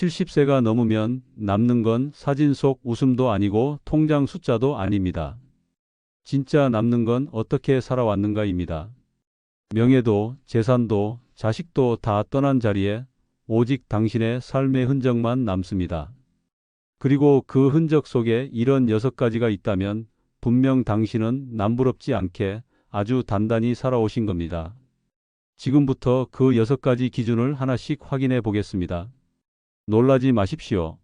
70세가 넘으면 남는 건 사진 속 웃음도 아니고 통장 숫자도 아닙니다. 진짜 남는 건 어떻게 살아왔는가입니다. 명예도, 재산도, 자식도 다 떠난 자리에 오직 당신의 삶의 흔적만 남습니다. 그리고 그 흔적 속에 이런 6가지가 있다면 분명 당신은 남부럽지 않게 아주 단단히 살아오신 겁니다. 지금부터 그 6가지 기준을 하나씩 확인해 보겠습니다. 놀라지 마십시오.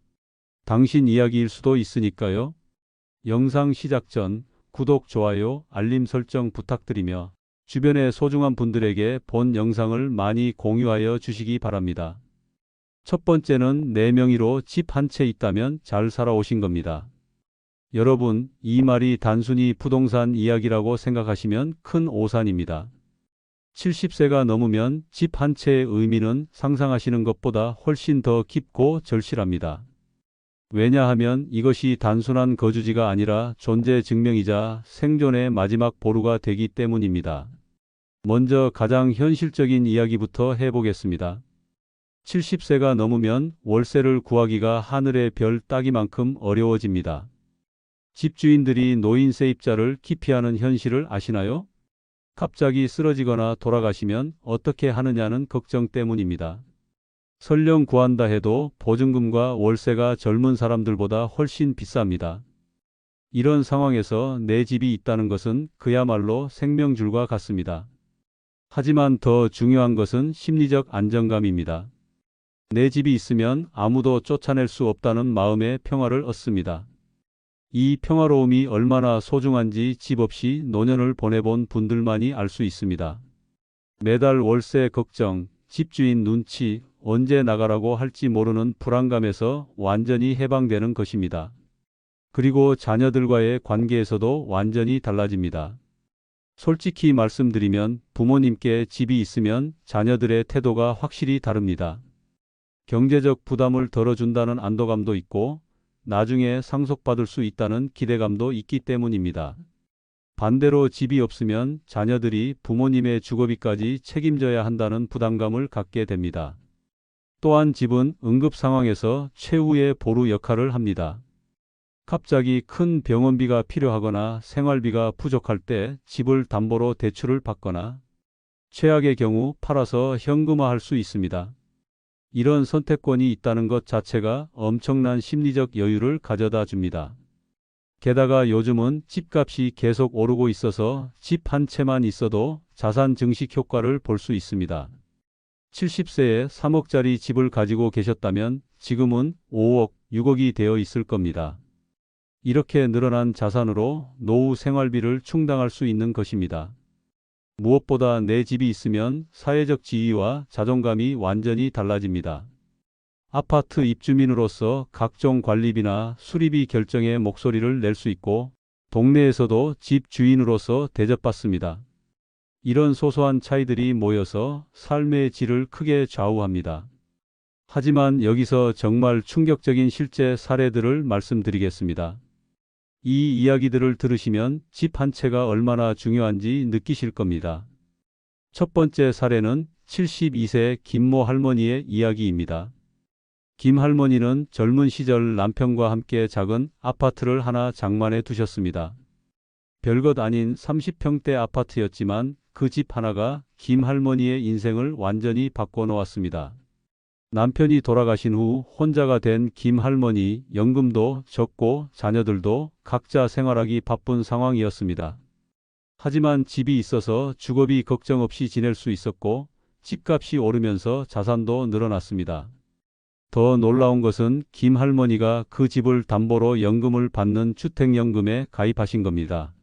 당신 이야기일 수도 있으니까요. 영상 시작 전 구독, 좋아요, 알림 설정 부탁드리며 주변의 소중한 분들에게 본 영상을 많이 공유하여 주시기 바랍니다. 첫 번째는 내 명의로 집 한 채 있다면 잘 살아오신 겁니다. 여러분, 이 말이 단순히 부동산 이야기라고 생각하시면 큰 오산입니다. 70세가 넘으면 집 한 채의 의미는 상상하시는 것보다 훨씬 더 깊고 절실합니다. 왜냐하면 이것이 단순한 거주지가 아니라 존재 증명이자 생존의 마지막 보루가 되기 때문입니다. 먼저 가장 현실적인 이야기부터 해보겠습니다. 70세가 넘으면 월세를 구하기가 하늘의 별 따기만큼 어려워집니다. 집주인들이 노인 세입자를 기피하는 현실을 아시나요? 갑자기 쓰러지거나 돌아가시면 어떻게 하느냐는 걱정 때문입니다. 설령 구한다 해도 보증금과 월세가 젊은 사람들보다 훨씬 비쌉니다. 이런 상황에서 내 집이 있다는 것은 그야말로 생명줄과 같습니다. 하지만 더 중요한 것은 심리적 안정감입니다. 내 집이 있으면 아무도 쫓아낼 수 없다는 마음의 평화를 얻습니다. 이 평화로움이 얼마나 소중한지 집 없이 노년을 보내본 분들만이 알 수 있습니다. 매달 월세 걱정, 집주인 눈치, 언제 나가라고 할지 모르는 불안감에서 완전히 해방되는 것입니다. 그리고 자녀들과의 관계에서도 완전히 달라집니다. 솔직히 말씀드리면 부모님께 집이 있으면 자녀들의 태도가 확실히 다릅니다. 경제적 부담을 덜어준다는 안도감도 있고 나중에 상속받을 수 있다는 기대감도 있기 때문입니다. 반대로 집이 없으면 자녀들이 부모님의 주거비까지 책임져야 한다는 부담감을 갖게 됩니다. 또한 집은 응급 상황에서 최후의 보루 역할을 합니다. 갑자기 큰 병원비가 필요하거나 생활비가 부족할 때 집을 담보로 대출을 받거나 최악의 경우 팔아서 현금화할 수 있습니다. 이런 선택권이 있다는 것 자체가 엄청난 심리적 여유를 가져다 줍니다. 게다가 요즘은 집값이 계속 오르고 있어서 집 한 채만 있어도 자산 증식 효과를 볼 수 있습니다. 70세에 3억짜리 집을 가지고 계셨다면 지금은 5억, 6억이 되어 있을 겁니다. 이렇게 늘어난 자산으로 노후 생활비를 충당할 수 있는 것입니다. 무엇보다 내 집이 있으면 사회적 지위와 자존감이 완전히 달라집니다. 아파트 입주민으로서 각종 관리비나 수리비 결정에 목소리를 낼 수 있고 동네에서도 집 주인으로서 대접받습니다. 이런 소소한 차이들이 모여서 삶의 질을 크게 좌우합니다. 하지만 여기서 정말 충격적인 실제 사례들을 말씀드리겠습니다. 이 이야기들을 들으시면 집 한 채가 얼마나 중요한지 느끼실 겁니다. 첫 번째 사례는 72세 김모 할머니의 이야기입니다. 김 할머니는 젊은 시절 남편과 함께 작은 아파트를 하나 장만해 두셨습니다. 별것 아닌 30평대 아파트였지만 그 집 하나가 김 할머니의 인생을 완전히 바꿔놓았습니다. 남편이 돌아가신 후 혼자가 된 김 할머니, 연금도 적고 자녀들도 각자 생활하기 바쁜 상황이었습니다. 하지만 집이 있어서 주거비 걱정 없이 지낼 수 있었고 집값이 오르면서 자산도 늘어났습니다. 더 놀라운 것은 김 할머니가 그 집을 담보로 연금을 받는 주택연금에 가입하신 겁니다.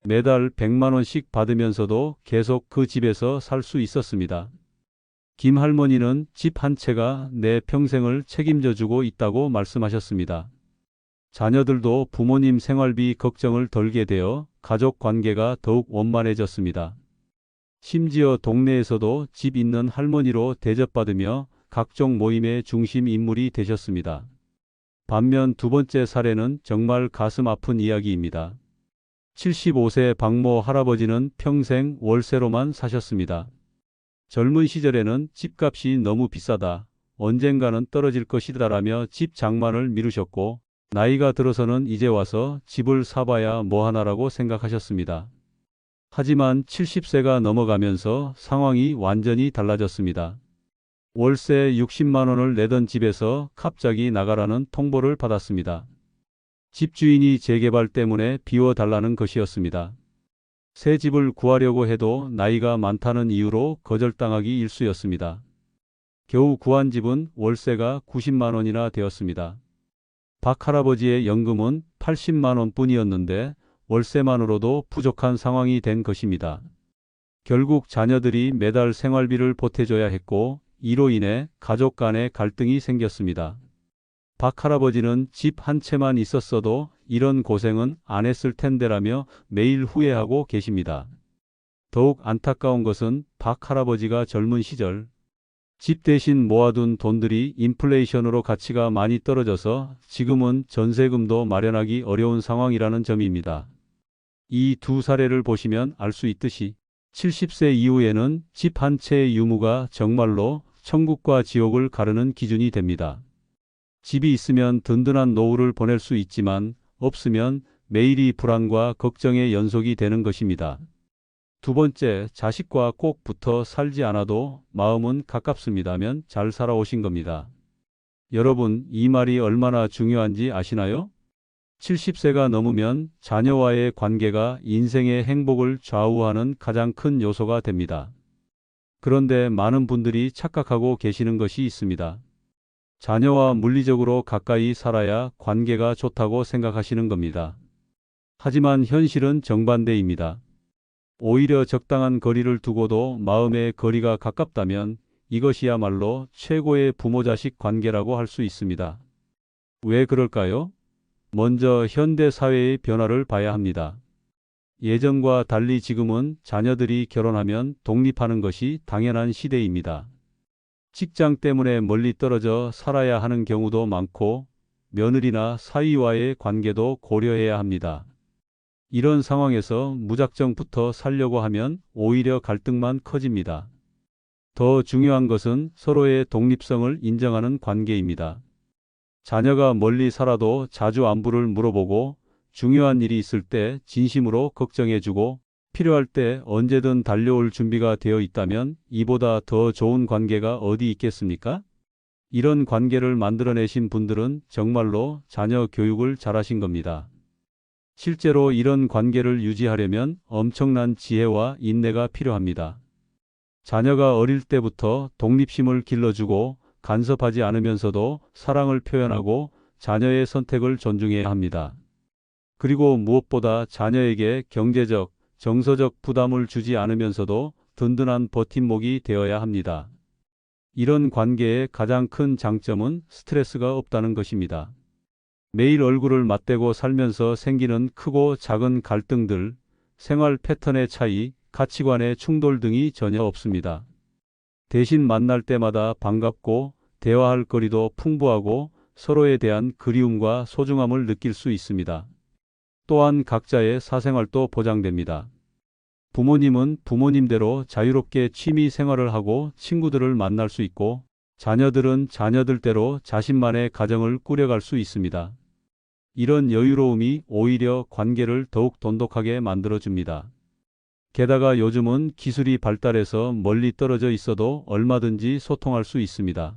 매달 100만 원씩 받으면서도 계속 그 집에서 살 수 있었습니다. 김 할머니는 집 한 채가 내 평생을 책임져 주고 있다고 말씀하셨습니다. 자녀들도 부모님 생활비 걱정을 덜게 되어 가족 관계가 더욱 원만해졌습니다. 심지어 동네에서도 집 있는 할머니로 대접받으며 각종 모임의 중심 인물이 되셨습니다. 반면 두 번째 사례는 정말 가슴 아픈 이야기입니다. 75세 박모 할아버지는 평생 월세로만 사셨습니다. 젊은 시절에는 집값이 너무 비싸다, 언젠가는 떨어질 것이다라며 집 장만을 미루셨고 나이가 들어서는 이제 와서 집을 사봐야 뭐하나라고 생각하셨습니다. 하지만 70세가 넘어가면서 상황이 완전히 달라졌습니다. 월세 60만 원을 내던 집에서 갑자기 나가라는 통보를 받았습니다. 집주인이 재개발 때문에 비워달라는 것이었습니다. 새 집을 구하려고 해도 나이가 많다는 이유로 거절당하기 일쑤였습니다. 겨우 구한 집은 월세가 90만 원이나 되었습니다. 박 할아버지의 연금은 80만 원뿐이었는데 월세만으로도 부족한 상황이 된 것입니다. 결국 자녀들이 매달 생활비를 보태줘야 했고 이로 인해 가족 간의 갈등이 생겼습니다. 박 할아버지는 집 한 채만 있었어도 이런 고생은 안 했을 텐데라며 매일 후회하고 계십니다. 더욱 안타까운 것은 박 할아버지가 젊은 시절 집 대신 모아둔 돈들이 인플레이션으로 가치가 많이 떨어져서 지금은 전세금도 마련하기 어려운 상황이라는 점입니다. 이 두 사례를 보시면 알 수 있듯이 70세 이후에는 집 한 채의 유무가 정말로 천국과 지옥을 가르는 기준이 됩니다. 집이 있으면 든든한 노후를 보낼 수 있지만 없으면 매일이 불안과 걱정의 연속이 되는 것입니다. 두 번째, 자식과 꼭 붙어 살지 않아도 마음은 가깝습니다면 잘 살아오신 겁니다. 여러분, 이 말이 얼마나 중요한지 아시나요? 70세가 넘으면 자녀와의 관계가 인생의 행복을 좌우하는 가장 큰 요소가 됩니다. 그런데 많은 분들이 착각하고 계시는 것이 있습니다. 자녀와 물리적으로 가까이 살아야 관계가 좋다고 생각하시는 겁니다. 하지만 현실은 정반대입니다. 오히려 적당한 거리를 두고도 마음의 거리가 가깝다면 이것이야말로 최고의 부모-자식 관계라고 할 수 있습니다. 왜 그럴까요? 먼저 현대 사회의 변화를 봐야 합니다. 예전과 달리 지금은 자녀들이 결혼하면 독립하는 것이 당연한 시대입니다. 직장 때문에 멀리 떨어져 살아야 하는 경우도 많고 며느리나 사위와의 관계도 고려해야 합니다. 이런 상황에서 무작정 붙어 살려고 하면 오히려 갈등만 커집니다. 더 중요한 것은 서로의 독립성을 인정하는 관계입니다. 자녀가 멀리 살아도 자주 안부를 물어보고 중요한 일이 있을 때 진심으로 걱정해주고 필요할 때 언제든 달려올 준비가 되어 있다면 이보다 더 좋은 관계가 어디 있겠습니까? 이런 관계를 만들어내신 분들은 정말로 자녀 교육을 잘하신 겁니다. 실제로 이런 관계를 유지하려면 엄청난 지혜와 인내가 필요합니다. 자녀가 어릴 때부터 독립심을 길러주고 간섭하지 않으면서도 사랑을 표현하고 자녀의 선택을 존중해야 합니다. 그리고 무엇보다 자녀에게 경제적, 정서적 부담을 주지 않으면서도 든든한 버팀목이 되어야 합니다. 이런 관계의 가장 큰 장점은 스트레스가 없다는 것입니다. 매일 얼굴을 맞대고 살면서 생기는 크고 작은 갈등들, 생활 패턴의 차이, 가치관의 충돌 등이 전혀 없습니다. 대신 만날 때마다 반갑고 대화할 거리도 풍부하고 서로에 대한 그리움과 소중함을 느낄 수 있습니다. 또한 각자의 사생활도 보장됩니다. 부모님은 부모님대로 자유롭게 취미 생활을 하고 친구들을 만날 수 있고 자녀들은 자녀들대로 자신만의 가정을 꾸려갈 수 있습니다. 이런 여유로움이 오히려 관계를 더욱 돈독하게 만들어줍니다. 게다가 요즘은 기술이 발달해서 멀리 떨어져 있어도 얼마든지 소통할 수 있습니다.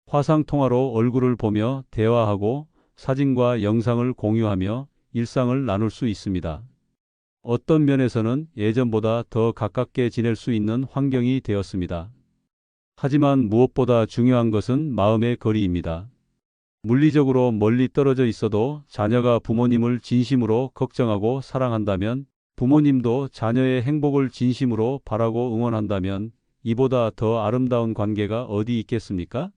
화상통화로 얼굴을 보며 대화하고 사진과 영상을 공유하며 일상을 나눌 수 있습니다. 어떤 면에서는 예전보다 더 가깝게 지낼 수 있는 환경이 되었습니다. 하지만 무엇보다 중요한 것은 마음의 거리입니다. 물리적으로 멀리 떨어져 있어도 자녀가 부모님을 진심으로 걱정하고 사랑한다면 부모님도 자녀의 행복을 진심으로 바라고 응원한다면 이보다 더 아름다운 관계가 어디 있겠습니까?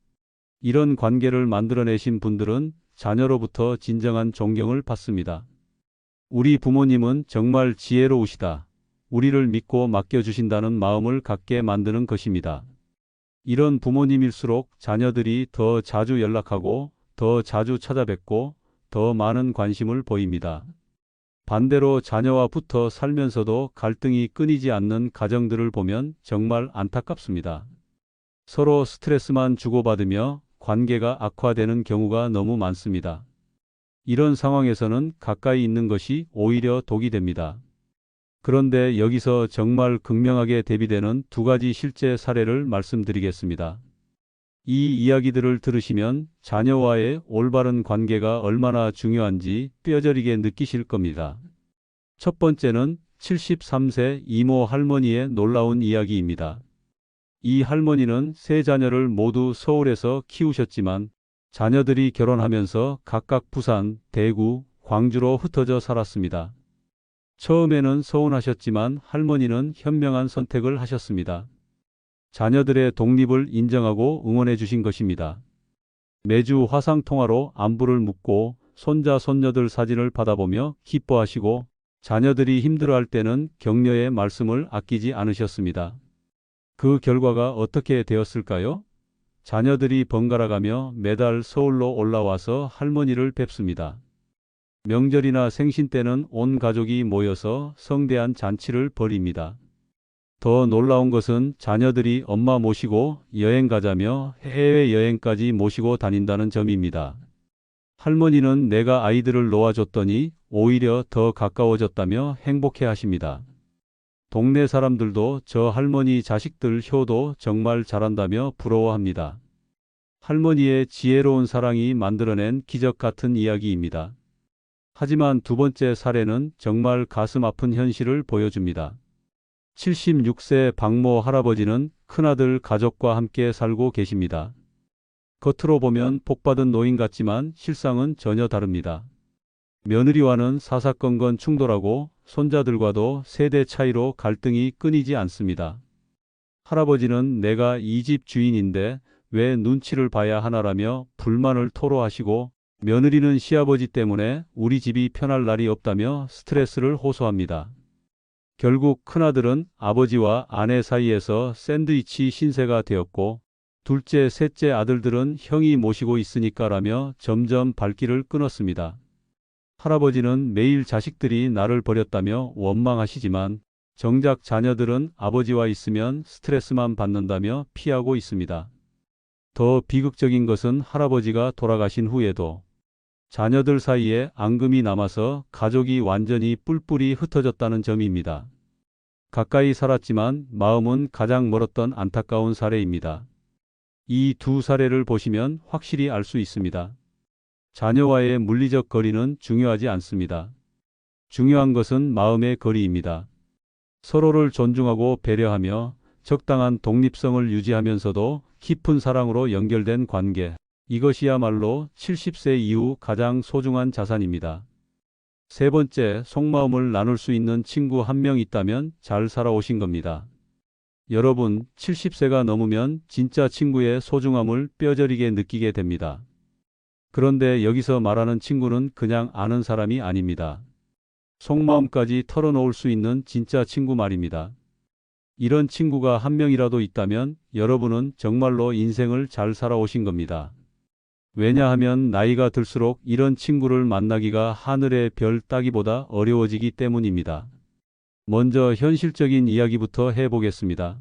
이런 관계를 만들어내신 분들은 자녀로부터 진정한 존경을 받습니다. 우리 부모님은 정말 지혜로우시다. 우리를 믿고 맡겨주신다는 마음을 갖게 만드는 것입니다. 이런 부모님일수록 자녀들이 더 자주 연락하고 더 자주 찾아뵙고 더 많은 관심을 보입니다. 반대로 자녀와 붙어 살면서도 갈등이 끊이지 않는 가정들을 보면 정말 안타깝습니다. 서로 스트레스만 주고받으며 관계가 악화되는 경우가 너무 많습니다. 이런 상황에서는 가까이 있는 것이 오히려 독이 됩니다. 그런데 여기서 정말 극명하게 대비되는 두 가지 실제 사례를 말씀드리겠습니다. 이 이야기들을 들으시면 자녀와의 올바른 관계가 얼마나 중요한지 뼈저리게 느끼실 겁니다. 첫 번째는 73세 이모 할머니의 놀라운 이야기입니다. 이 할머니는 세 자녀를 모두 서울에서 키우셨지만 자녀들이 결혼하면서 각각 부산, 대구, 광주로 흩어져 살았습니다. 처음에는 서운하셨지만 할머니는 현명한 선택을 하셨습니다. 자녀들의 독립을 인정하고 응원해 주신 것입니다. 매주 화상통화로 안부를 묻고 손자, 손녀들 사진을 받아보며 기뻐하시고 자녀들이 힘들어할 때는 격려의 말씀을 아끼지 않으셨습니다. 그 결과가 어떻게 되었을까요? 자녀들이 번갈아가며 매달 서울로 올라와서 할머니를 뵙습니다. 명절이나 생신 때는 온 가족이 모여서 성대한 잔치를 벌입니다. 더 놀라운 것은 자녀들이 엄마 모시고 여행 가자며 해외여행까지 모시고 다닌다는 점입니다. 할머니는 내가 아이들을 놓아줬더니 오히려 더 가까워졌다며 행복해 하십니다. 동네 사람들도 저 할머니 자식들 효도 정말 잘한다며 부러워합니다. 할머니의 지혜로운 사랑이 만들어낸 기적 같은 이야기입니다. 하지만 두 번째 사례는 정말 가슴 아픈 현실을 보여줍니다. 76세 박모 할아버지는 큰아들 가족과 함께 살고 계십니다. 겉으로 보면 복받은 노인 같지만 실상은 전혀 다릅니다. 며느리와는 사사건건 충돌하고 손자들과도 세대 차이로 갈등이 끊이지 않습니다. 할아버지는 내가 이 집 주인인데 왜 눈치를 봐야 하나라며 불만을 토로하시고 며느리는 시아버지 때문에 우리 집이 편할 날이 없다며 스트레스를 호소합니다. 결국 큰아들은 아버지와 아내 사이에서 샌드위치 신세가 되었고 둘째, 셋째 아들들은 형이 모시고 있으니까라며 점점 발길을 끊었습니다. 할아버지는 매일 자식들이 나를 버렸다며 원망하시지만 정작 자녀들은 아버지와 있으면 스트레스만 받는다며 피하고 있습니다. 더 비극적인 것은 할아버지가 돌아가신 후에도 자녀들 사이에 앙금이 남아서 가족이 완전히 뿔뿔이 흩어졌다는 점입니다. 가까이 살았지만 마음은 가장 멀었던 안타까운 사례입니다. 이 두 사례를 보시면 확실히 알 수 있습니다. 자녀와의 물리적 거리는 중요하지 않습니다. 중요한 것은 마음의 거리입니다. 서로를 존중하고 배려하며 적당한 독립성을 유지하면서도 깊은 사랑으로 연결된 관계. 이것이야말로 70세 이후 가장 소중한 자산입니다. 세 번째, 속마음을 나눌 수 있는 친구 한 명 있다면 잘 살아오신 겁니다. 여러분, 70세가 넘으면 진짜 친구의 소중함을 뼈저리게 느끼게 됩니다. 그런데 여기서 말하는 친구는 그냥 아는 사람이 아닙니다. 속마음까지 털어놓을 수 있는 진짜 친구 말입니다. 이런 친구가 한 명이라도 있다면 여러분은 정말로 인생을 잘 살아오신 겁니다. 왜냐하면 나이가 들수록 이런 친구를 만나기가 하늘의 별 따기보다 어려워지기 때문입니다. 먼저 현실적인 이야기부터 해보겠습니다.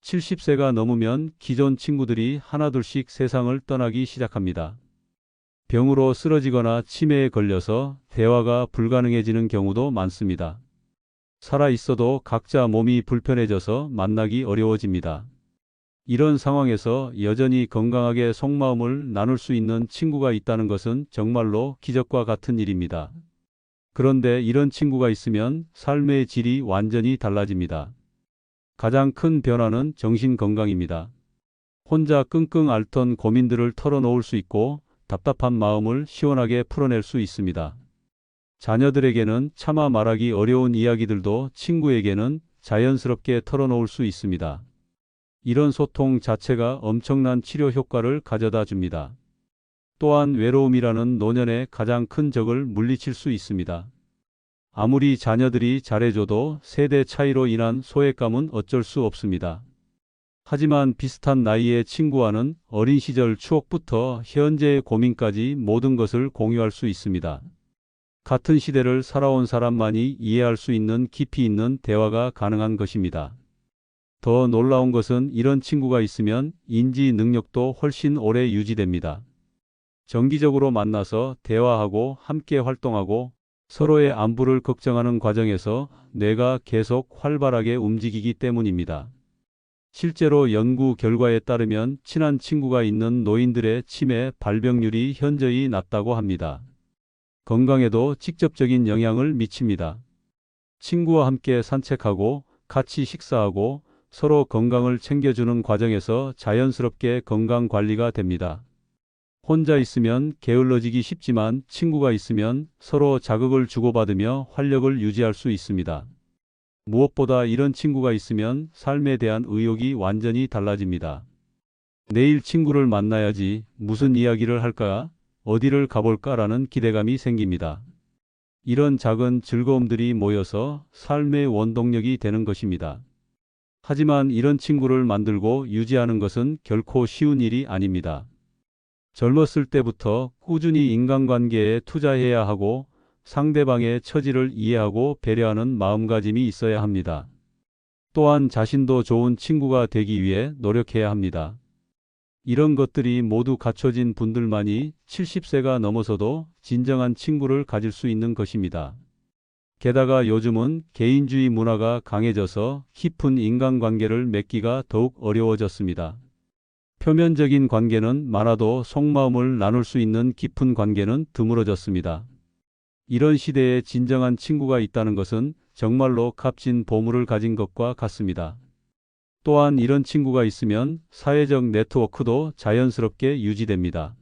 70세가 넘으면 기존 친구들이 하나둘씩 세상을 떠나기 시작합니다. 병으로 쓰러지거나 치매에 걸려서 대화가 불가능해지는 경우도 많습니다. 살아있어도 각자 몸이 불편해져서 만나기 어려워집니다. 이런 상황에서 여전히 건강하게 속마음을 나눌 수 있는 친구가 있다는 것은 정말로 기적과 같은 일입니다. 그런데 이런 친구가 있으면 삶의 질이 완전히 달라집니다. 가장 큰 변화는 정신 건강입니다. 혼자 끙끙 앓던 고민들을 털어놓을 수 있고 답답한 마음을 시원하게 풀어낼 수 있습니다. 자녀들에게는 차마 말하기 어려운 이야기들도 친구에게는 자연스럽게 털어놓을 수 있습니다. 이런 소통 자체가 엄청난 치료 효과를 가져다 줍니다. 또한 외로움이라는 노년의 가장 큰 적을 물리칠 수 있습니다. 아무리 자녀들이 잘해줘도 세대 차이로 인한 소외감은 어쩔 수 없습니다. 하지만 비슷한 나이의 친구와는 어린 시절 추억부터 현재의 고민까지 모든 것을 공유할 수 있습니다. 같은 시대를 살아온 사람만이 이해할 수 있는 깊이 있는 대화가 가능한 것입니다. 더 놀라운 것은 이런 친구가 있으면 인지 능력도 훨씬 오래 유지됩니다. 정기적으로 만나서 대화하고 함께 활동하고 서로의 안부를 걱정하는 과정에서 뇌가 계속 활발하게 움직이기 때문입니다. 실제로 연구 결과에 따르면 친한 친구가 있는 노인들의 치매 발병률이 현저히 낮다고 합니다. 건강에도 직접적인 영향을 미칩니다. 친구와 함께 산책하고 같이 식사하고 서로 건강을 챙겨주는 과정에서 자연스럽게 건강 관리가 됩니다. 혼자 있으면 게을러지기 쉽지만 친구가 있으면 서로 자극을 주고받으며 활력을 유지할 수 있습니다. 무엇보다 이런 친구가 있으면 삶에 대한 의욕이 완전히 달라집니다. 내일 친구를 만나야지, 무슨 이야기를 할까, 어디를 가볼까라는 기대감이 생깁니다. 이런 작은 즐거움들이 모여서 삶의 원동력이 되는 것입니다. 하지만 이런 친구를 만들고 유지하는 것은 결코 쉬운 일이 아닙니다. 젊었을 때부터 꾸준히 인간관계에 투자해야 하고 상대방의 처지를 이해하고 배려하는 마음가짐이 있어야 합니다. 또한 자신도 좋은 친구가 되기 위해 노력해야 합니다. 이런 것들이 모두 갖춰진 분들만이 70세가 넘어서도 진정한 친구를 가질 수 있는 것입니다. 게다가 요즘은 개인주의 문화가 강해져서 깊은 인간관계를 맺기가 더욱 어려워졌습니다. 표면적인 관계는 많아도 속마음을 나눌 수 있는 깊은 관계는 드물어졌습니다. 이런 시대에 진정한 친구가 있다는 것은 정말로 값진 보물을 가진 것과 같습니다. 또한 이런 친구가 있으면 사회적 네트워크도 자연스럽게 유지됩니다.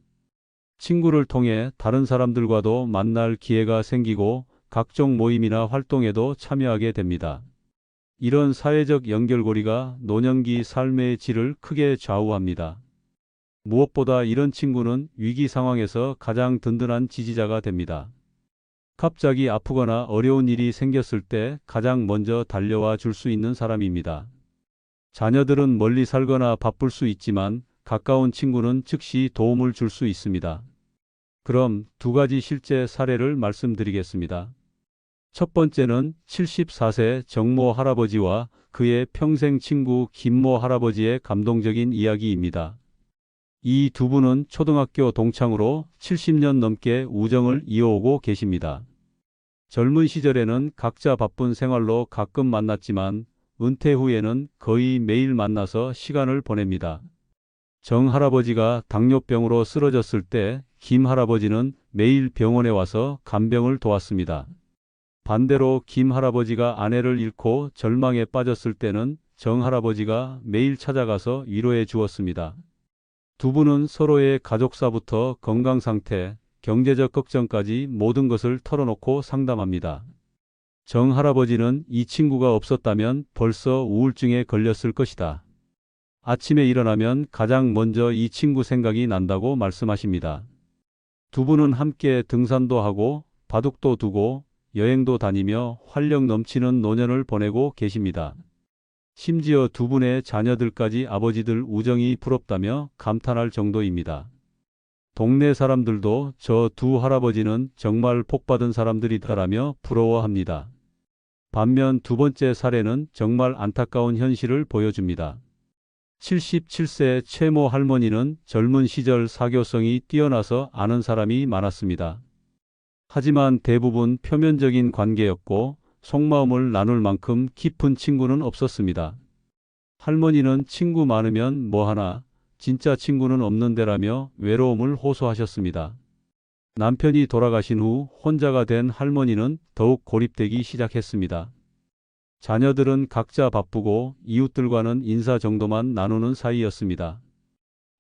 친구를 통해 다른 사람들과도 만날 기회가 생기고 각종 모임이나 활동에도 참여하게 됩니다. 이런 사회적 연결고리가 노년기 삶의 질을 크게 좌우합니다. 무엇보다 이런 친구는 위기 상황에서 가장 든든한 지지자가 됩니다. 갑자기 아프거나 어려운 일이 생겼을 때 가장 먼저 달려와 줄 수 있는 사람입니다. 자녀들은 멀리 살거나 바쁠 수 있지만 가까운 친구는 즉시 도움을 줄 수 있습니다. 그럼 두 가지 실제 사례를 말씀드리겠습니다. 첫 번째는 74세 정모 할아버지와 그의 평생 친구 김모 할아버지의 감동적인 이야기입니다. 이 두 분은 초등학교 동창으로 70년 넘게 우정을 이어오고 계십니다. 젊은 시절에는 각자 바쁜 생활로 가끔 만났지만 은퇴 후에는 거의 매일 만나서 시간을 보냅니다. 정 할아버지가 당뇨병으로 쓰러졌을 때 김 할아버지는 매일 병원에 와서 간병을 도왔습니다. 반대로 김 할아버지가 아내를 잃고 절망에 빠졌을 때는 정 할아버지가 매일 찾아가서 위로해 주었습니다. 두 분은 서로의 가족사부터 건강 상태, 경제적 걱정까지 모든 것을 털어놓고 상담합니다. 정 할아버지는 이 친구가 없었다면 벌써 우울증에 걸렸을 것이다. 아침에 일어나면 가장 먼저 이 친구 생각이 난다고 말씀하십니다. 두 분은 함께 등산도 하고 바둑도 두고 여행도 다니며 활력 넘치는 노년을 보내고 계십니다. 심지어 두 분의 자녀들까지 아버지들 우정이 부럽다며 감탄할 정도입니다. 동네 사람들도 저 두 할아버지는 정말 복받은 사람들이다라며 부러워합니다. 반면 두 번째 사례는 정말 안타까운 현실을 보여줍니다. 77세 최모 할머니는 젊은 시절 사교성이 뛰어나서 아는 사람이 많았습니다. 하지만 대부분 표면적인 관계였고 속마음을 나눌 만큼 깊은 친구는 없었습니다. 할머니는 친구 많으면 뭐하나, 진짜 친구는 없는데라며 외로움을 호소하셨습니다. 남편이 돌아가신 후 혼자가 된 할머니는 더욱 고립되기 시작했습니다. 자녀들은 각자 바쁘고 이웃들과는 인사 정도만 나누는 사이였습니다.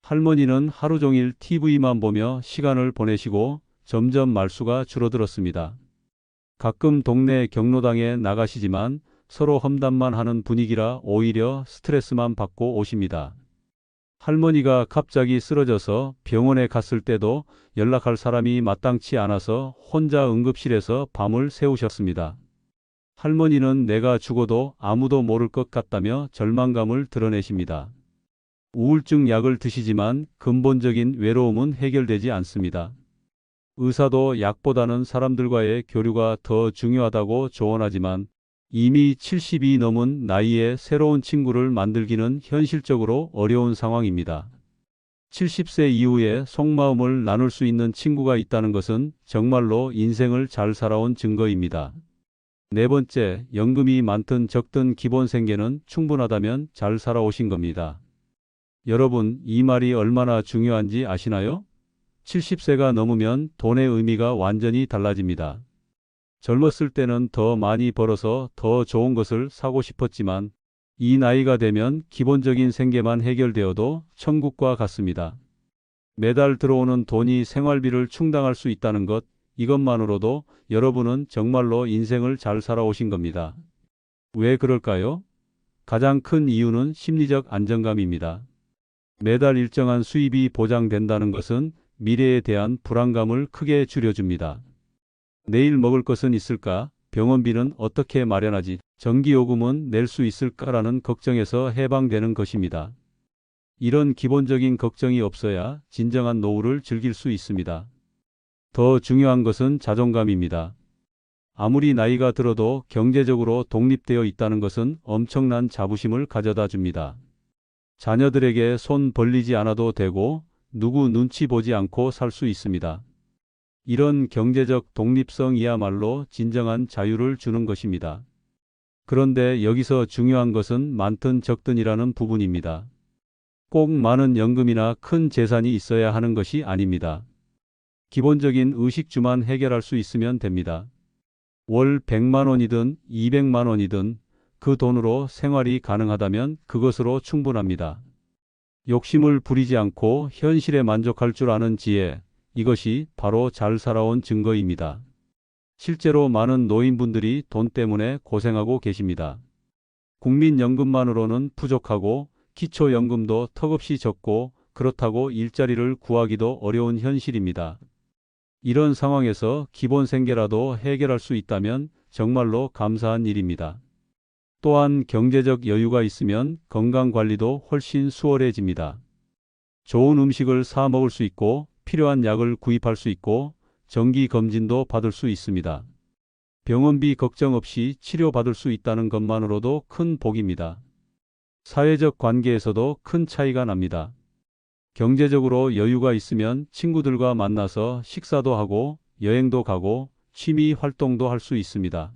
할머니는 하루 종일 TV만 보며 시간을 보내시고 점점 말수가 줄어들었습니다. 가끔 동네 경로당에 나가시지만 서로 험담만 하는 분위기라 오히려 스트레스만 받고 오십니다. 할머니가 갑자기 쓰러져서 병원에 갔을 때도 연락할 사람이 마땅치 않아서 혼자 응급실에서 밤을 새우셨습니다. 할머니는 내가 죽어도 아무도 모를 것 같다며 절망감을 드러내십니다. 우울증 약을 드시지만 근본적인 외로움은 해결되지 않습니다. 의사도 약보다는 사람들과의 교류가 더 중요하다고 조언하지만 이미 70이 넘은 나이에 새로운 친구를 만들기는 현실적으로 어려운 상황입니다. 70세 이후에 속마음을 나눌 수 있는 친구가 있다는 것은 정말로 인생을 잘 살아온 증거입니다. 네 번째, 연금이 많든 적든 기본 생계는 충분하다면 잘 살아오신 겁니다. 여러분, 이 말이 얼마나 중요한지 아시나요? 70세가 넘으면 돈의 의미가 완전히 달라집니다. 젊었을 때는 더 많이 벌어서 더 좋은 것을 사고 싶었지만 이 나이가 되면 기본적인 생계만 해결되어도 천국과 같습니다. 매달 들어오는 돈이 생활비를 충당할 수 있다는 것, 이것만으로도 여러분은 정말로 인생을 잘 살아오신 겁니다. 왜 그럴까요? 가장 큰 이유는 심리적 안정감입니다. 매달 일정한 수입이 보장된다는 것은 미래에 대한 불안감을 크게 줄여줍니다. 내일 먹을 것은 있을까? 병원비는 어떻게 마련하지? 전기요금은 낼 수 있을까라는 걱정에서 해방되는 것입니다. 이런 기본적인 걱정이 없어야 진정한 노후를 즐길 수 있습니다. 더 중요한 것은 자존감입니다. 아무리 나이가 들어도 경제적으로 독립되어 있다는 것은 엄청난 자부심을 가져다 줍니다. 자녀들에게 손 벌리지 않아도 되고 누구 눈치 보지 않고 살 수 있습니다. 이런 경제적 독립성이야말로 진정한 자유를 주는 것입니다. 그런데 여기서 중요한 것은 많든 적든이라는 부분입니다. 꼭 많은 연금이나 큰 재산이 있어야 하는 것이 아닙니다. 기본적인 의식주만 해결할 수 있으면 됩니다. 월 100만 원이든 200만 원이든 그 돈으로 생활이 가능하다면 그것으로 충분합니다. 욕심을 부리지 않고 현실에 만족할 줄 아는 지혜, 이것이 바로 잘 살아온 증거입니다. 실제로 많은 노인분들이 돈 때문에 고생하고 계십니다. 국민연금만으로는 부족하고 기초연금도 턱없이 적고 그렇다고 일자리를 구하기도 어려운 현실입니다. 이런 상황에서 기본 생계라도 해결할 수 있다면 정말로 감사한 일입니다. 또한 경제적 여유가 있으면 건강관리도 훨씬 수월해집니다. 좋은 음식을 사 먹을 수 있고 필요한 약을 구입할 수 있고 정기검진도 받을 수 있습니다. 병원비 걱정 없이 치료받을 수 있다는 것만으로도 큰 복입니다. 사회적 관계에서도 큰 차이가 납니다. 경제적으로 여유가 있으면 친구들과 만나서 식사도 하고 여행도 가고 취미 활동도 할 수 있습니다.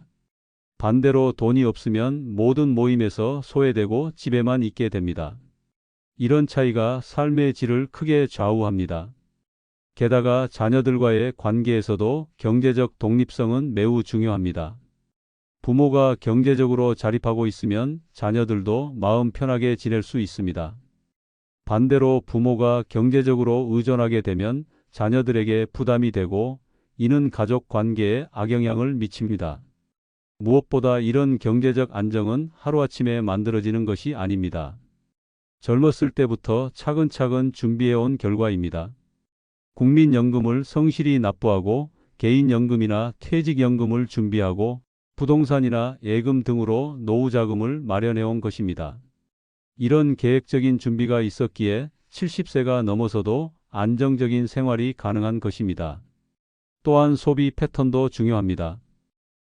반대로 돈이 없으면 모든 모임에서 소외되고 집에만 있게 됩니다. 이런 차이가 삶의 질을 크게 좌우합니다. 게다가 자녀들과의 관계에서도 경제적 독립성은 매우 중요합니다. 부모가 경제적으로 자립하고 있으면 자녀들도 마음 편하게 지낼 수 있습니다. 반대로 부모가 경제적으로 의존하게 되면 자녀들에게 부담이 되고 이는 가족 관계에 악영향을 미칩니다. 무엇보다 이런 경제적 안정은 하루아침에 만들어지는 것이 아닙니다. 젊었을 때부터 차근차근 준비해온 결과입니다. 국민연금을 성실히 납부하고 개인연금이나 퇴직연금을 준비하고 부동산이나 예금 등으로 노후자금을 마련해온 것입니다. 이런 계획적인 준비가 있었기에 70세가 넘어서도 안정적인 생활이 가능한 것입니다. 또한 소비 패턴도 중요합니다.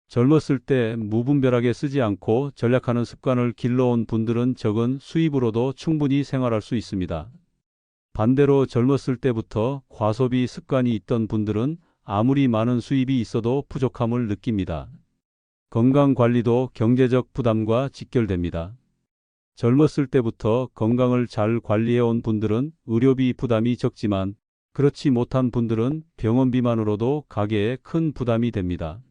젊었을 때 무분별하게 쓰지 않고 절약하는 습관을 길러온 분들은 적은 수입으로도 충분히 생활할 수 있습니다. 반대로 젊었을 때부터 과소비 습관이 있던 분들은 아무리 많은 수입이 있어도 부족함을 느낍니다. 건강관리도 경제적 부담과 직결됩니다. 젊었을 때부터 건강을 잘 관리해온 분들은 의료비 부담이 적지만 그렇지 못한 분들은 병원비만으로도 가계에 큰 부담이 됩니다.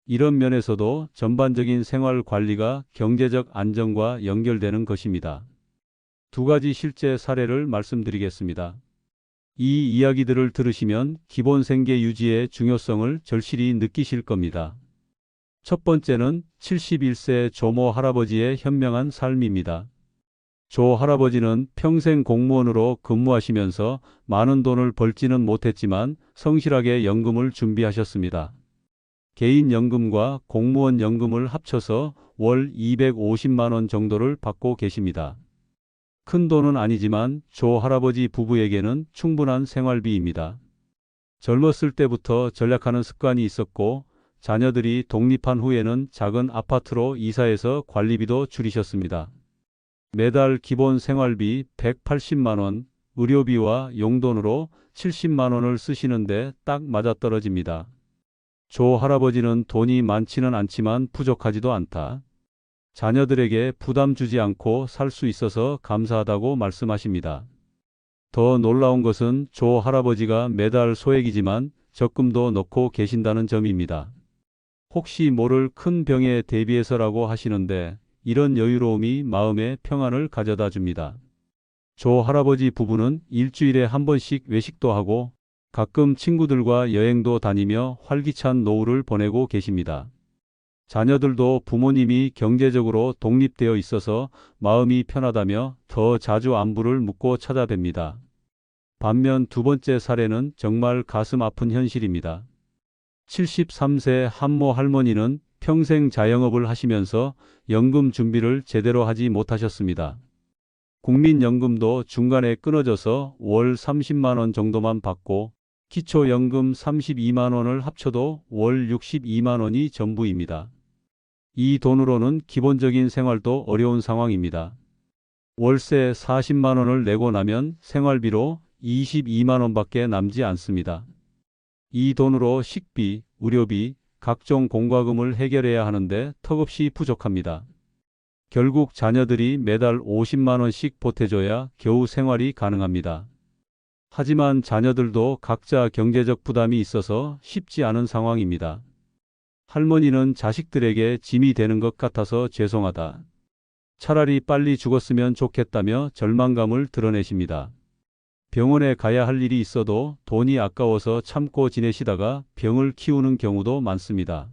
이런 면에서도 전반적인 생활 관리가 경제적 안정과 연결되는 것입니다. 두 가지 실제 사례를 말씀드리겠습니다. 이 이야기들을 들으시면 기본 생계 유지의 중요성을 절실히 느끼실 겁니다. 첫 번째는 71세 조모 할아버지의 현명한 삶입니다. 조 할아버지는 평생 공무원으로 근무하시면서 많은 돈을 벌지는 못했지만 성실하게 연금을 준비하셨습니다. 개인연금과 공무원 연금을 합쳐서 월 250만 원 정도를 받고 계십니다. 큰 돈은 아니지만 조 할아버지 부부에게는 충분한 생활비입니다. 젊었을 때부터 절약하는 습관이 있었고 자녀들이 독립한 후에는 작은 아파트로 이사해서 관리비도 줄이셨습니다. 매달 기본 생활비 180만 원, 의료비와 용돈으로 70만 원을 쓰시는데 딱 맞아떨어집니다. 조 할아버지는 돈이 많지는 않지만 부족하지도 않다. 자녀들에게 부담 주지 않고 살 수 있어서 감사하다고 말씀하십니다. 더 놀라운 것은 조 할아버지가 매달 소액이지만 적금도 넣고 계신다는 점입니다. 혹시 모를 큰 병에 대비해서라고 하시는데 이런 여유로움이 마음의 평안을 가져다 줍니다. 조 할아버지 부부는 일주일에 한 번씩 외식도 하고 가끔 친구들과 여행도 다니며 활기찬 노후를 보내고 계십니다. 자녀들도 부모님이 경제적으로 독립되어 있어서 마음이 편하다며 더 자주 안부를 묻고 찾아뵙니다. 반면 두 번째 사례는 정말 가슴 아픈 현실입니다. 73세 한모 할머니는 평생 자영업을 하시면서 연금 준비를 제대로 하지 못하셨습니다. 국민연금도 중간에 끊어져서 월 30만 원 정도만 받고 기초연금 32만 원을 합쳐도 월 62만 원이 전부입니다. 이 돈으로는 기본적인 생활도 어려운 상황입니다. 월세 40만 원을 내고 나면 생활비로 22만 원밖에 남지 않습니다. 이 돈으로 식비, 의료비, 각종 공과금을 해결해야 하는데 턱없이 부족합니다. 결국 자녀들이 매달 50만 원씩 보태줘야 겨우 생활이 가능합니다. 하지만 자녀들도 각자 경제적 부담이 있어서 쉽지 않은 상황입니다. 할머니는 자식들에게 짐이 되는 것 같아서 죄송하다. 차라리 빨리 죽었으면 좋겠다며 절망감을 드러내십니다. 병원에 가야 할 일이 있어도 돈이 아까워서 참고 지내시다가 병을 키우는 경우도 많습니다.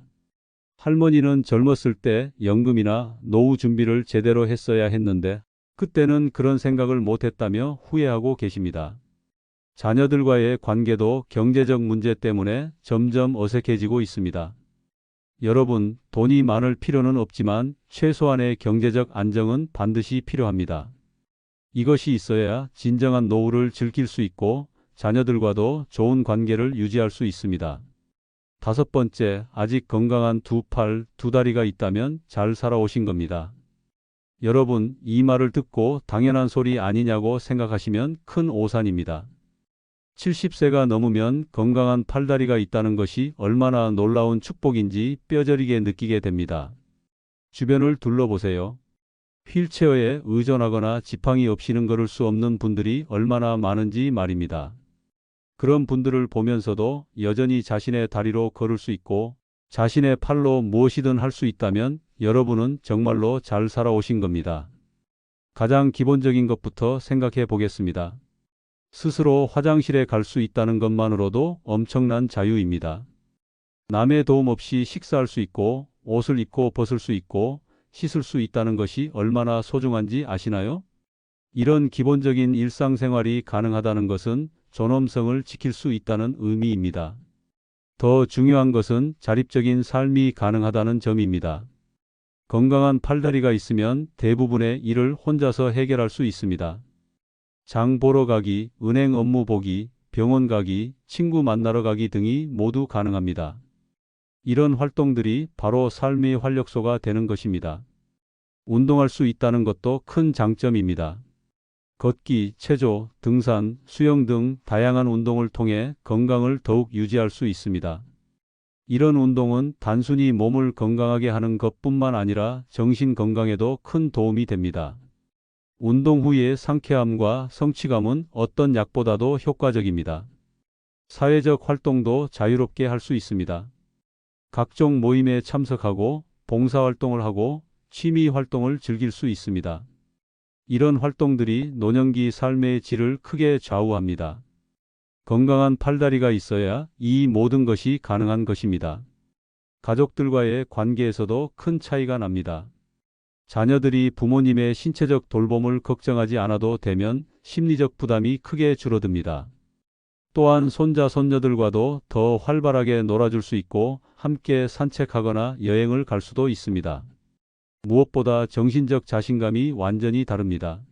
할머니는 젊었을 때 연금이나 노후 준비를 제대로 했어야 했는데 그때는 그런 생각을 못했다며 후회하고 계십니다. 자녀들과의 관계도 경제적 문제 때문에 점점 어색해지고 있습니다. 여러분, 돈이 많을 필요는 없지만 최소한의 경제적 안정은 반드시 필요합니다. 이것이 있어야 진정한 노후를 즐길 수 있고 자녀들과도 좋은 관계를 유지할 수 있습니다. 다섯 번째, 아직 건강한 두 팔, 두 다리가 있다면 잘 살아오신 겁니다. 여러분, 이 말을 듣고 당연한 소리 아니냐고 생각하시면 큰 오산입니다. 70세가 넘으면 건강한 팔다리가 있다는 것이 얼마나 놀라운 축복인지 뼈저리게 느끼게 됩니다. 주변을 둘러보세요. 휠체어에 의존하거나 지팡이 없이는 걸을 수 없는 분들이 얼마나 많은지 말입니다. 그런 분들을 보면서도 여전히 자신의 다리로 걸을 수 있고 자신의 팔로 무엇이든 할 수 있다면 여러분은 정말로 잘 살아오신 겁니다. 가장 기본적인 것부터 생각해 보겠습니다. 스스로 화장실에 갈 수 있다는 것만으로도 엄청난 자유입니다. 남의 도움 없이 식사할 수 있고 옷을 입고 벗을 수 있고 씻을 수 있다는 것이 얼마나 소중한지 아시나요? 이런 기본적인 일상생활이 가능하다는 것은 존엄성을 지킬 수 있다는 의미입니다. 더 중요한 것은 자립적인 삶이 가능하다는 점입니다. 건강한 팔다리가 있으면 대부분의 일을 혼자서 해결할 수 있습니다. 장 보러 가기, 은행 업무 보기, 병원 가기, 친구 만나러 가기 등이 모두 가능합니다. 이런 활동들이 바로 삶의 활력소가 되는 것입니다. 운동할 수 있다는 것도 큰 장점입니다. 걷기, 체조, 등산, 수영 등 다양한 운동을 통해 건강을 더욱 유지할 수 있습니다. 이런 운동은 단순히 몸을 건강하게 하는 것뿐만 아니라 정신 건강에도 큰 도움이 됩니다. 운동 후의 상쾌함과 성취감은 어떤 약보다도 효과적입니다. 사회적 활동도 자유롭게 할 수 있습니다. 각종 모임에 참석하고 봉사활동을 하고 취미 활동을 즐길 수 있습니다. 이런 활동들이 노년기 삶의 질을 크게 좌우합니다. 건강한 팔다리가 있어야 이 모든 것이 가능한 것입니다. 가족들과의 관계에서도 큰 차이가 납니다. 자녀들이 부모님의 신체적 돌봄을 걱정하지 않아도 되면 심리적 부담이 크게 줄어듭니다. 또한 손자, 손녀들과도 더 활발하게 놀아줄 수 있고 함께 산책하거나 여행을 갈 수도 있습니다. 무엇보다 정신적 자신감이 완전히 다릅니다.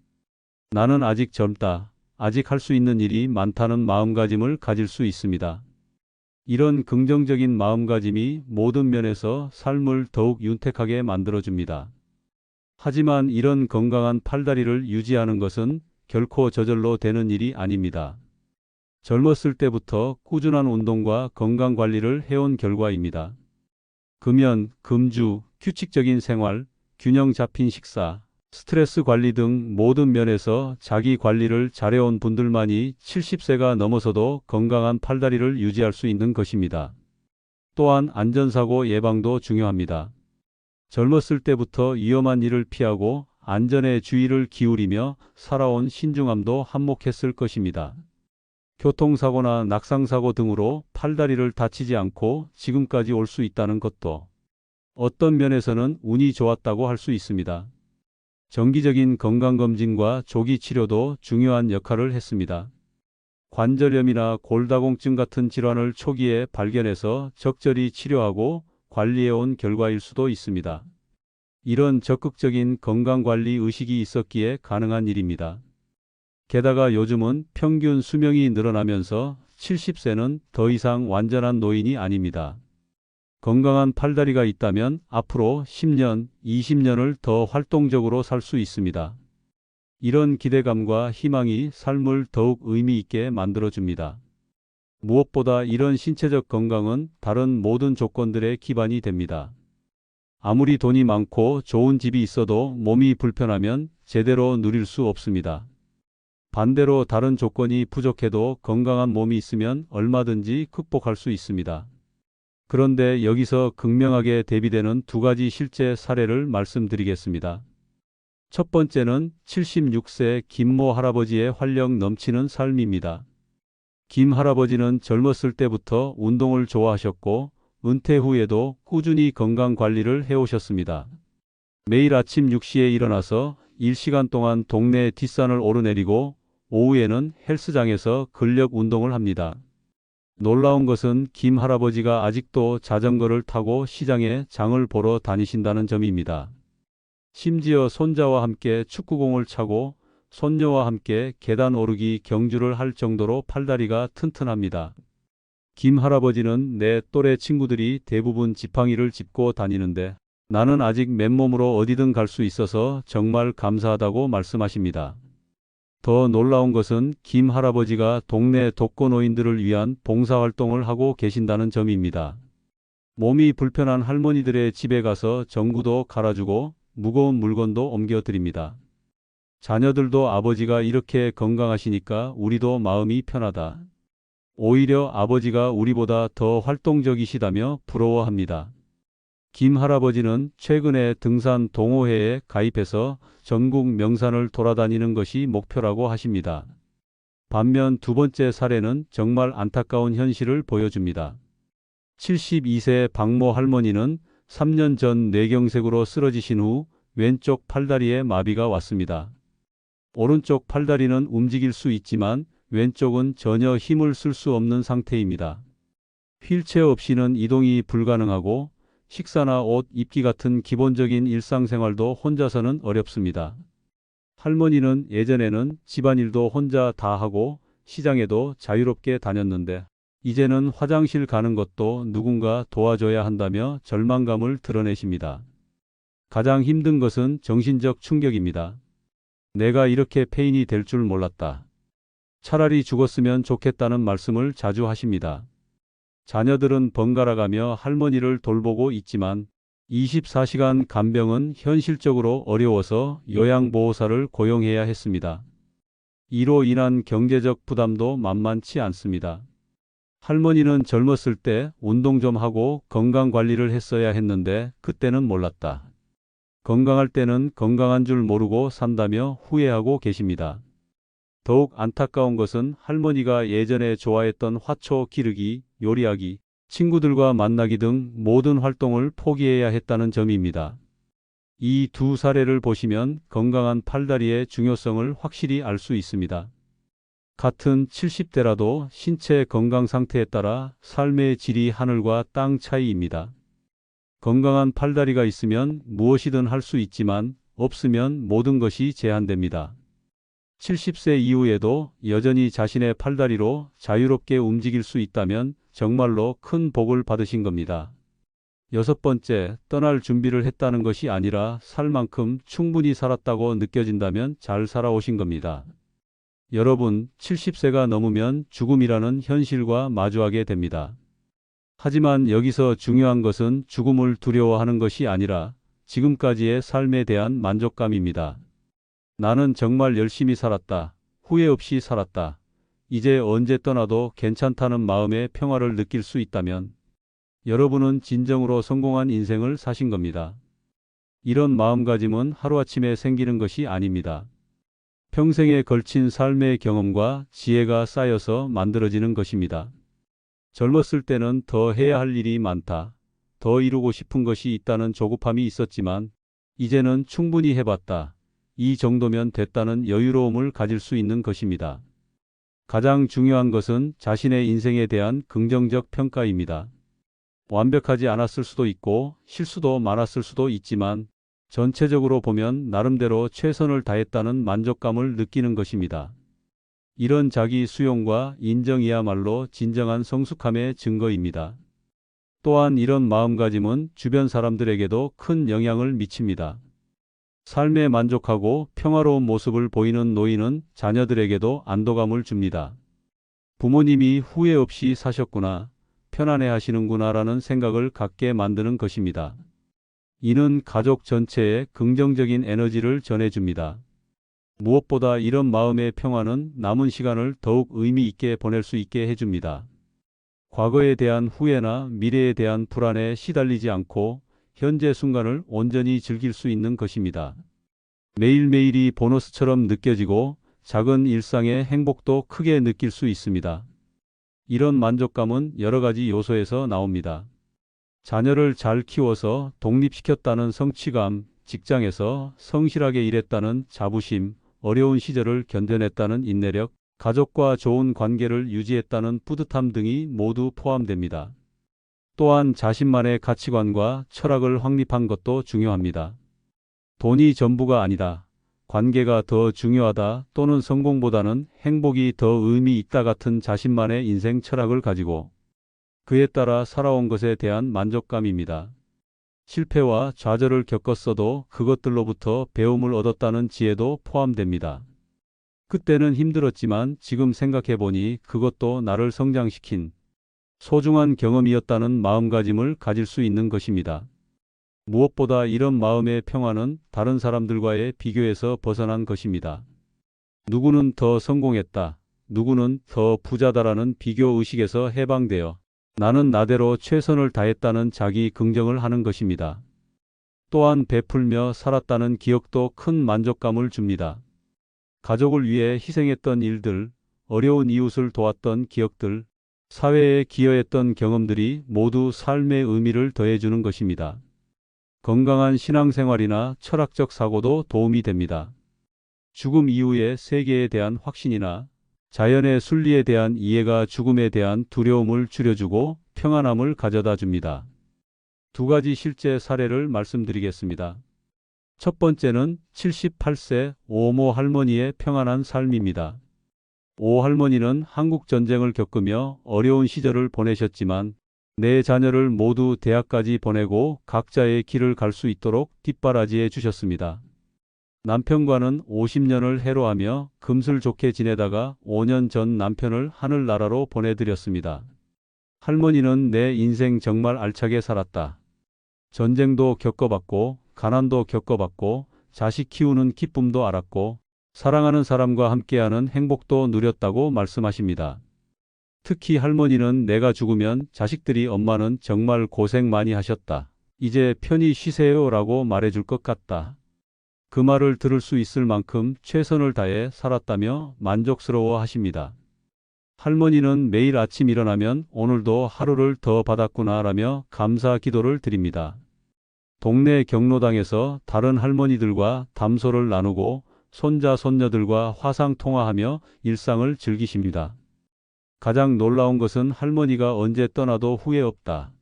나는 아직 젊다, 아직 할 수 있는 일이 많다는 마음가짐을 가질 수 있습니다. 이런 긍정적인 마음가짐이 모든 면에서 삶을 더욱 윤택하게 만들어줍니다. 하지만 이런 건강한 팔다리를 유지하는 것은 결코 저절로 되는 일이 아닙니다. 젊었을 때부터 꾸준한 운동과 건강 관리를 해온 결과입니다. 금연, 금주, 규칙적인 생활, 균형 잡힌 식사, 스트레스 관리 등 모든 면에서 자기 관리를 잘해온 분들만이 70세가 넘어서도 건강한 팔다리를 유지할 수 있는 것입니다. 또한 안전사고 예방도 중요합니다. 젊었을 때부터 위험한 일을 피하고 안전에 주의를 기울이며 살아온 신중함도 한몫했을 것입니다. 교통사고나 낙상사고 등으로 팔다리를 다치지 않고 지금까지 올 수 있다는 것도 어떤 면에서는 운이 좋았다고 할 수 있습니다. 정기적인 건강검진과 조기 치료도 중요한 역할을 했습니다. 관절염이나 골다공증 같은 질환을 초기에 발견해서 적절히 치료하고 관리해온 결과일 수도 있습니다. 이런 적극적인 건강관리 의식이 있었기에 가능한 일입니다. 게다가 요즘은 평균 수명이 늘어나면서 70세는 더 이상 완전한 노인이 아닙니다. 건강한 팔다리가 있다면 앞으로 10년, 20년을 더 활동적으로 살 수 있습니다. 이런 기대감과 희망이 삶을 더욱 의미 있게 만들어줍니다. 무엇보다 이런 신체적 건강은 다른 모든 조건들의 기반이 됩니다. 아무리 돈이 많고 좋은 집이 있어도 몸이 불편하면 제대로 누릴 수 없습니다. 반대로 다른 조건이 부족해도 건강한 몸이 있으면 얼마든지 극복할 수 있습니다. 그런데 여기서 극명하게 대비되는 두 가지 실제 사례를 말씀드리겠습니다. 첫 번째는 76세 김모 할아버지의 활력 넘치는 삶입니다. 김 할아버지는 젊었을 때부터 운동을 좋아하셨고 은퇴 후에도 꾸준히 건강 관리를 해오셨습니다. 매일 아침 6시에 일어나서 1시간 동안 동네 뒷산을 오르내리고 오후에는 헬스장에서 근력 운동을 합니다. 놀라운 것은 김 할아버지가 아직도 자전거를 타고 시장에 장을 보러 다니신다는 점입니다. 심지어 손자와 함께 축구공을 차고 손녀와 함께 계단 오르기 경주를 할 정도로 팔다리가 튼튼합니다. 김 할아버지는 내 또래 친구들이 대부분 지팡이를 짚고 다니는데 나는 아직 맨몸으로 어디든 갈 수 있어서 정말 감사하다고 말씀하십니다. 더 놀라운 것은 김 할아버지가 동네 독거노인들을 위한 봉사활동을 하고 계신다는 점입니다. 몸이 불편한 할머니들의 집에 가서 전구도 갈아주고 무거운 물건도 옮겨드립니다. 자녀들도 아버지가 이렇게 건강하시니까 우리도 마음이 편하다. 오히려 아버지가 우리보다 더 활동적이시다며 부러워합니다. 김 할아버지는 최근에 등산 동호회에 가입해서 전국 명산을 돌아다니는 것이 목표라고 하십니다. 반면 두 번째 사례는 정말 안타까운 현실을 보여줍니다. 72세 박모 할머니는 3년 전 뇌경색으로 쓰러지신 후 왼쪽 팔다리에 마비가 왔습니다. 오른쪽 팔다리는 움직일 수 있지만 왼쪽은 전혀 힘을 쓸 수 없는 상태입니다. 휠체어 없이는 이동이 불가능하고 식사나 옷 입기 같은 기본적인 일상생활도 혼자서는 어렵습니다. 할머니는 예전에는 집안일도 혼자 다 하고 시장에도 자유롭게 다녔는데 이제는 화장실 가는 것도 누군가 도와줘야 한다며 절망감을 드러내십니다. 가장 힘든 것은 정신적 충격입니다. 내가 이렇게 폐인이 될 줄 몰랐다. 차라리 죽었으면 좋겠다는 말씀을 자주 하십니다. 자녀들은 번갈아가며 할머니를 돌보고 있지만 24시간 간병은 현실적으로 어려워서 요양보호사를 고용해야 했습니다. 이로 인한 경제적 부담도 만만치 않습니다. 할머니는 젊었을 때 운동 좀 하고 건강관리를 했어야 했는데 그때는 몰랐다. 건강할 때는 건강한 줄 모르고 산다며 후회하고 계십니다. 더욱 안타까운 것은 할머니가 예전에 좋아했던 화초 기르기, 요리하기, 친구들과 만나기 등 모든 활동을 포기해야 했다는 점입니다. 이 두 사례를 보시면 건강한 팔다리의 중요성을 확실히 알 수 있습니다. 같은 70대라도 신체 건강 상태에 따라 삶의 질이 하늘과 땅 차이입니다. 건강한 팔다리가 있으면 무엇이든 할 수 있지만 없으면 모든 것이 제한됩니다. 70세 이후에도 여전히 자신의 팔다리로 자유롭게 움직일 수 있다면 정말로 큰 복을 받으신 겁니다. 여섯 번째, 떠날 준비를 했다는 것이 아니라 살 만큼 충분히 살았다고 느껴진다면 잘 살아오신 겁니다. 여러분, 70세가 넘으면 죽음이라는 현실과 마주하게 됩니다. 하지만 여기서 중요한 것은 죽음을 두려워하는 것이 아니라 지금까지의 삶에 대한 만족감입니다. 나는 정말 열심히 살았다. 후회 없이 살았다. 이제 언제 떠나도 괜찮다는 마음의 평화를 느낄 수 있다면 여러분은 진정으로 성공한 인생을 사신 겁니다. 이런 마음가짐은 하루아침에 생기는 것이 아닙니다. 평생에 걸친 삶의 경험과 지혜가 쌓여서 만들어지는 것입니다. 젊었을 때는 더 해야 할 일이 많다. 더 이루고 싶은 것이 있다는 조급함이 있었지만 이제는 충분히 해봤다. 이 정도면 됐다는 여유로움을 가질 수 있는 것입니다. 가장 중요한 것은 자신의 인생에 대한 긍정적 평가입니다. 완벽하지 않았을 수도 있고 실수도 많았을 수도 있지만 전체적으로 보면 나름대로 최선을 다했다는 만족감을 느끼는 것입니다. 이런 자기 수용과 인정이야말로 진정한 성숙함의 증거입니다. 또한 이런 마음가짐은 주변 사람들에게도 큰 영향을 미칩니다. 삶에 만족하고 평화로운 모습을 보이는 노인은 자녀들에게도 안도감을 줍니다. 부모님이 후회 없이 사셨구나, 편안해 하시는구나라는 생각을 갖게 만드는 것입니다. 이는 가족 전체에 긍정적인 에너지를 전해줍니다. 무엇보다 이런 마음의 평화는 남은 시간을 더욱 의미 있게 보낼 수 있게 해줍니다. 과거에 대한 후회나 미래에 대한 불안에 시달리지 않고 현재 순간을 온전히 즐길 수 있는 것입니다. 매일매일이 보너스처럼 느껴지고 작은 일상의 행복도 크게 느낄 수 있습니다. 이런 만족감은 여러 가지 요소에서 나옵니다. 자녀를 잘 키워서 독립시켰다는 성취감, 직장에서 성실하게 일했다는 자부심, 어려운 시절을 견뎌냈다는 인내력, 가족과 좋은 관계를 유지했다는 뿌듯함 등이 모두 포함됩니다. 또한 자신만의 가치관과 철학을 확립한 것도 중요합니다. 돈이 전부가 아니다. 관계가 더 중요하다 또는 성공보다는 행복이 더 의미 있다 같은 자신만의 인생 철학을 가지고 그에 따라 살아온 것에 대한 만족감입니다. 실패와 좌절을 겪었어도 그것들로부터 배움을 얻었다는 지혜도 포함됩니다. 그때는 힘들었지만 지금 생각해보니 그것도 나를 성장시킨 소중한 경험이었다는 마음가짐을 가질 수 있는 것입니다. 무엇보다 이런 마음의 평화는 다른 사람들과의 비교에서 벗어난 것입니다. 누구는 더 성공했다, 누구는 더 부자다라는 비교 의식에서 해방되어 나는 나대로 최선을 다했다는 자기 긍정을 하는 것입니다. 또한 베풀며 살았다는 기억도 큰 만족감을 줍니다. 가족을 위해 희생했던 일들, 어려운 이웃을 도왔던 기억들, 사회에 기여했던 경험들이 모두 삶의 의미를 더해주는 것입니다. 건강한 신앙생활이나 철학적 사고도 도움이 됩니다. 죽음 이후의 세계에 대한 확신이나 자연의 순리에 대한 이해가 죽음에 대한 두려움을 줄여주고 평안함을 가져다 줍니다. 두 가지 실제 사례를 말씀드리겠습니다. 첫 번째는 78세 오모 할머니의 평안한 삶입니다. 오 할머니는 한국 전쟁을 겪으며 어려운 시절을 보내셨지만 네 자녀를 모두 대학까지 보내고 각자의 길을 갈 수 있도록 뒷바라지해 주셨습니다. 남편과는 50년을 해로하며 금슬 좋게 지내다가 5년 전 남편을 하늘나라로 보내드렸습니다. 할머니는 내 인생 정말 알차게 살았다. 전쟁도 겪어봤고 가난도 겪어봤고 자식 키우는 기쁨도 알았고 사랑하는 사람과 함께하는 행복도 누렸다고 말씀하십니다. 특히 할머니는 내가 죽으면 자식들이 엄마는 정말 고생 많이 하셨다. 이제 편히 쉬세요 라고 말해줄 것 같다. 그 말을 들을 수 있을 만큼 최선을 다해 살았다며 만족스러워 하십니다. 할머니는 매일 아침 일어나면 오늘도 하루를 더 받았구나 라며 감사 기도를 드립니다. 동네 경로당에서 다른 할머니들과 담소를 나누고 손자 손녀들과 화상 통화하며 일상을 즐기십니다. 가장 놀라운 것은 할머니가 언제 떠나도 후회 없다.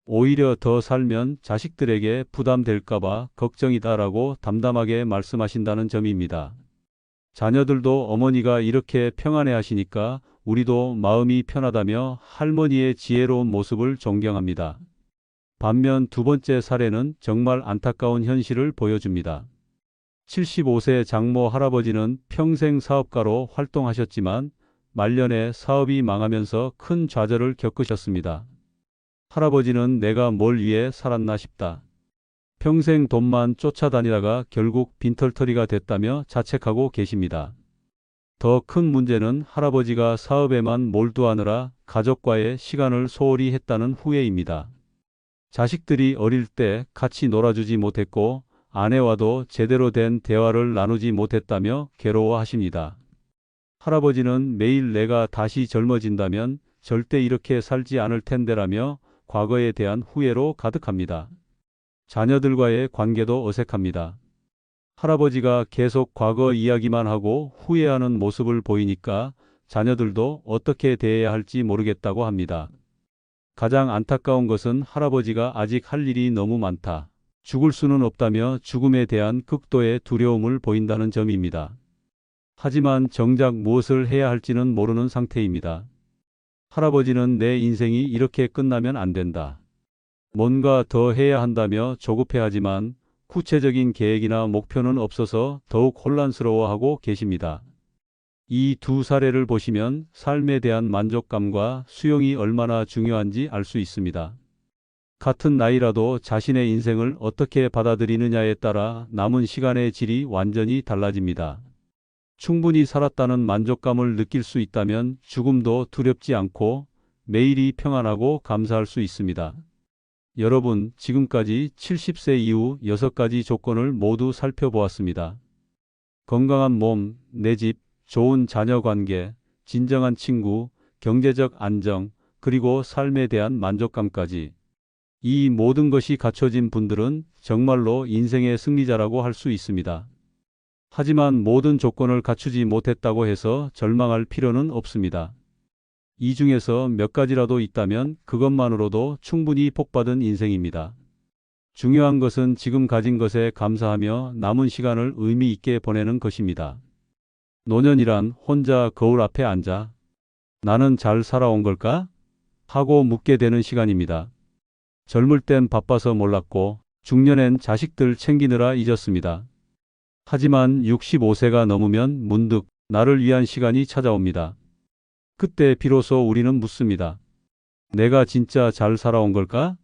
오히려 더 살면 자식들에게 부담될까봐 걱정이다라고 담담하게 말씀하신다는 점입니다. 자녀들도 어머니가 이렇게 평안해 하시니까 우리도 마음이 편하다며 할머니의 지혜로운 모습을 존경합니다. 반면 두 번째 사례는 정말 안타까운 현실을 보여줍니다. 75세 장모 할아버지는 평생 사업가로 활동하셨지만 말년에 사업이 망하면서 큰 좌절을 겪으셨습니다. 할아버지는 내가 뭘 위해 살았나 싶다. 평생 돈만 쫓아다니다가 결국 빈털터리가 됐다며 자책하고 계십니다. 더 큰 문제는 할아버지가 사업에만 몰두하느라 가족과의 시간을 소홀히 했다는 후회입니다. 자식들이 어릴 때 같이 놀아주지 못했고 아내와도 제대로 된 대화를 나누지 못했다며 괴로워하십니다. 할아버지는 매일 내가 다시 젊어진다면 절대 이렇게 살지 않을 텐데라며 과거에 대한 후회로 가득합니다. 자녀들과의 관계도 어색합니다. 할아버지가 계속 과거 이야기만 하고 후회하는 모습을 보이니까 자녀들도 어떻게 대해야 할지 모르겠다고 합니다. 가장 안타까운 것은 할아버지가 아직 할 일이 너무 많다. 죽을 수는 없다며 죽음에 대한 극도의 두려움을 보인다는 점입니다. 하지만 정작 무엇을 해야 할지는 모르는 상태입니다. 할아버지는 내 인생이 이렇게 끝나면 안 된다. 뭔가 더 해야 한다며 조급해하지만 구체적인 계획이나 목표는 없어서 더욱 혼란스러워하고 계십니다. 이 두 사례를 보시면 삶에 대한 만족감과 수용이 얼마나 중요한지 알 수 있습니다. 같은 나이라도 자신의 인생을 어떻게 받아들이느냐에 따라 남은 시간의 질이 완전히 달라집니다. 충분히 살았다는 만족감을 느낄 수 있다면 죽음도 두렵지 않고 매일이 평안하고 감사할 수 있습니다. 여러분, 지금까지 70세 이후 6가지 조건을 모두 살펴보았습니다. 건강한 몸, 내 집, 좋은 자녀 관계, 진정한 친구, 경제적 안정, 그리고 삶에 대한 만족감까지. 이 모든 것이 갖춰진 분들은 정말로 인생의 승리자라고 할 수 있습니다. 하지만 모든 조건을 갖추지 못했다고 해서 절망할 필요는 없습니다. 이 중에서 몇 가지라도 있다면 그것만으로도 충분히 복받은 인생입니다. 중요한 것은 지금 가진 것에 감사하며 남은 시간을 의미 있게 보내는 것입니다. 노년이란 혼자 거울 앞에 앉아 나는 잘 살아온 걸까? 하고 묻게 되는 시간입니다. 젊을 땐 바빠서 몰랐고 중년엔 자식들 챙기느라 잊었습니다. 하지만 65세가 넘으면 문득 나를 위한 시간이 찾아옵니다. 그때 비로소 우리는 묻습니다. 내가 진짜 잘 살아온 걸까?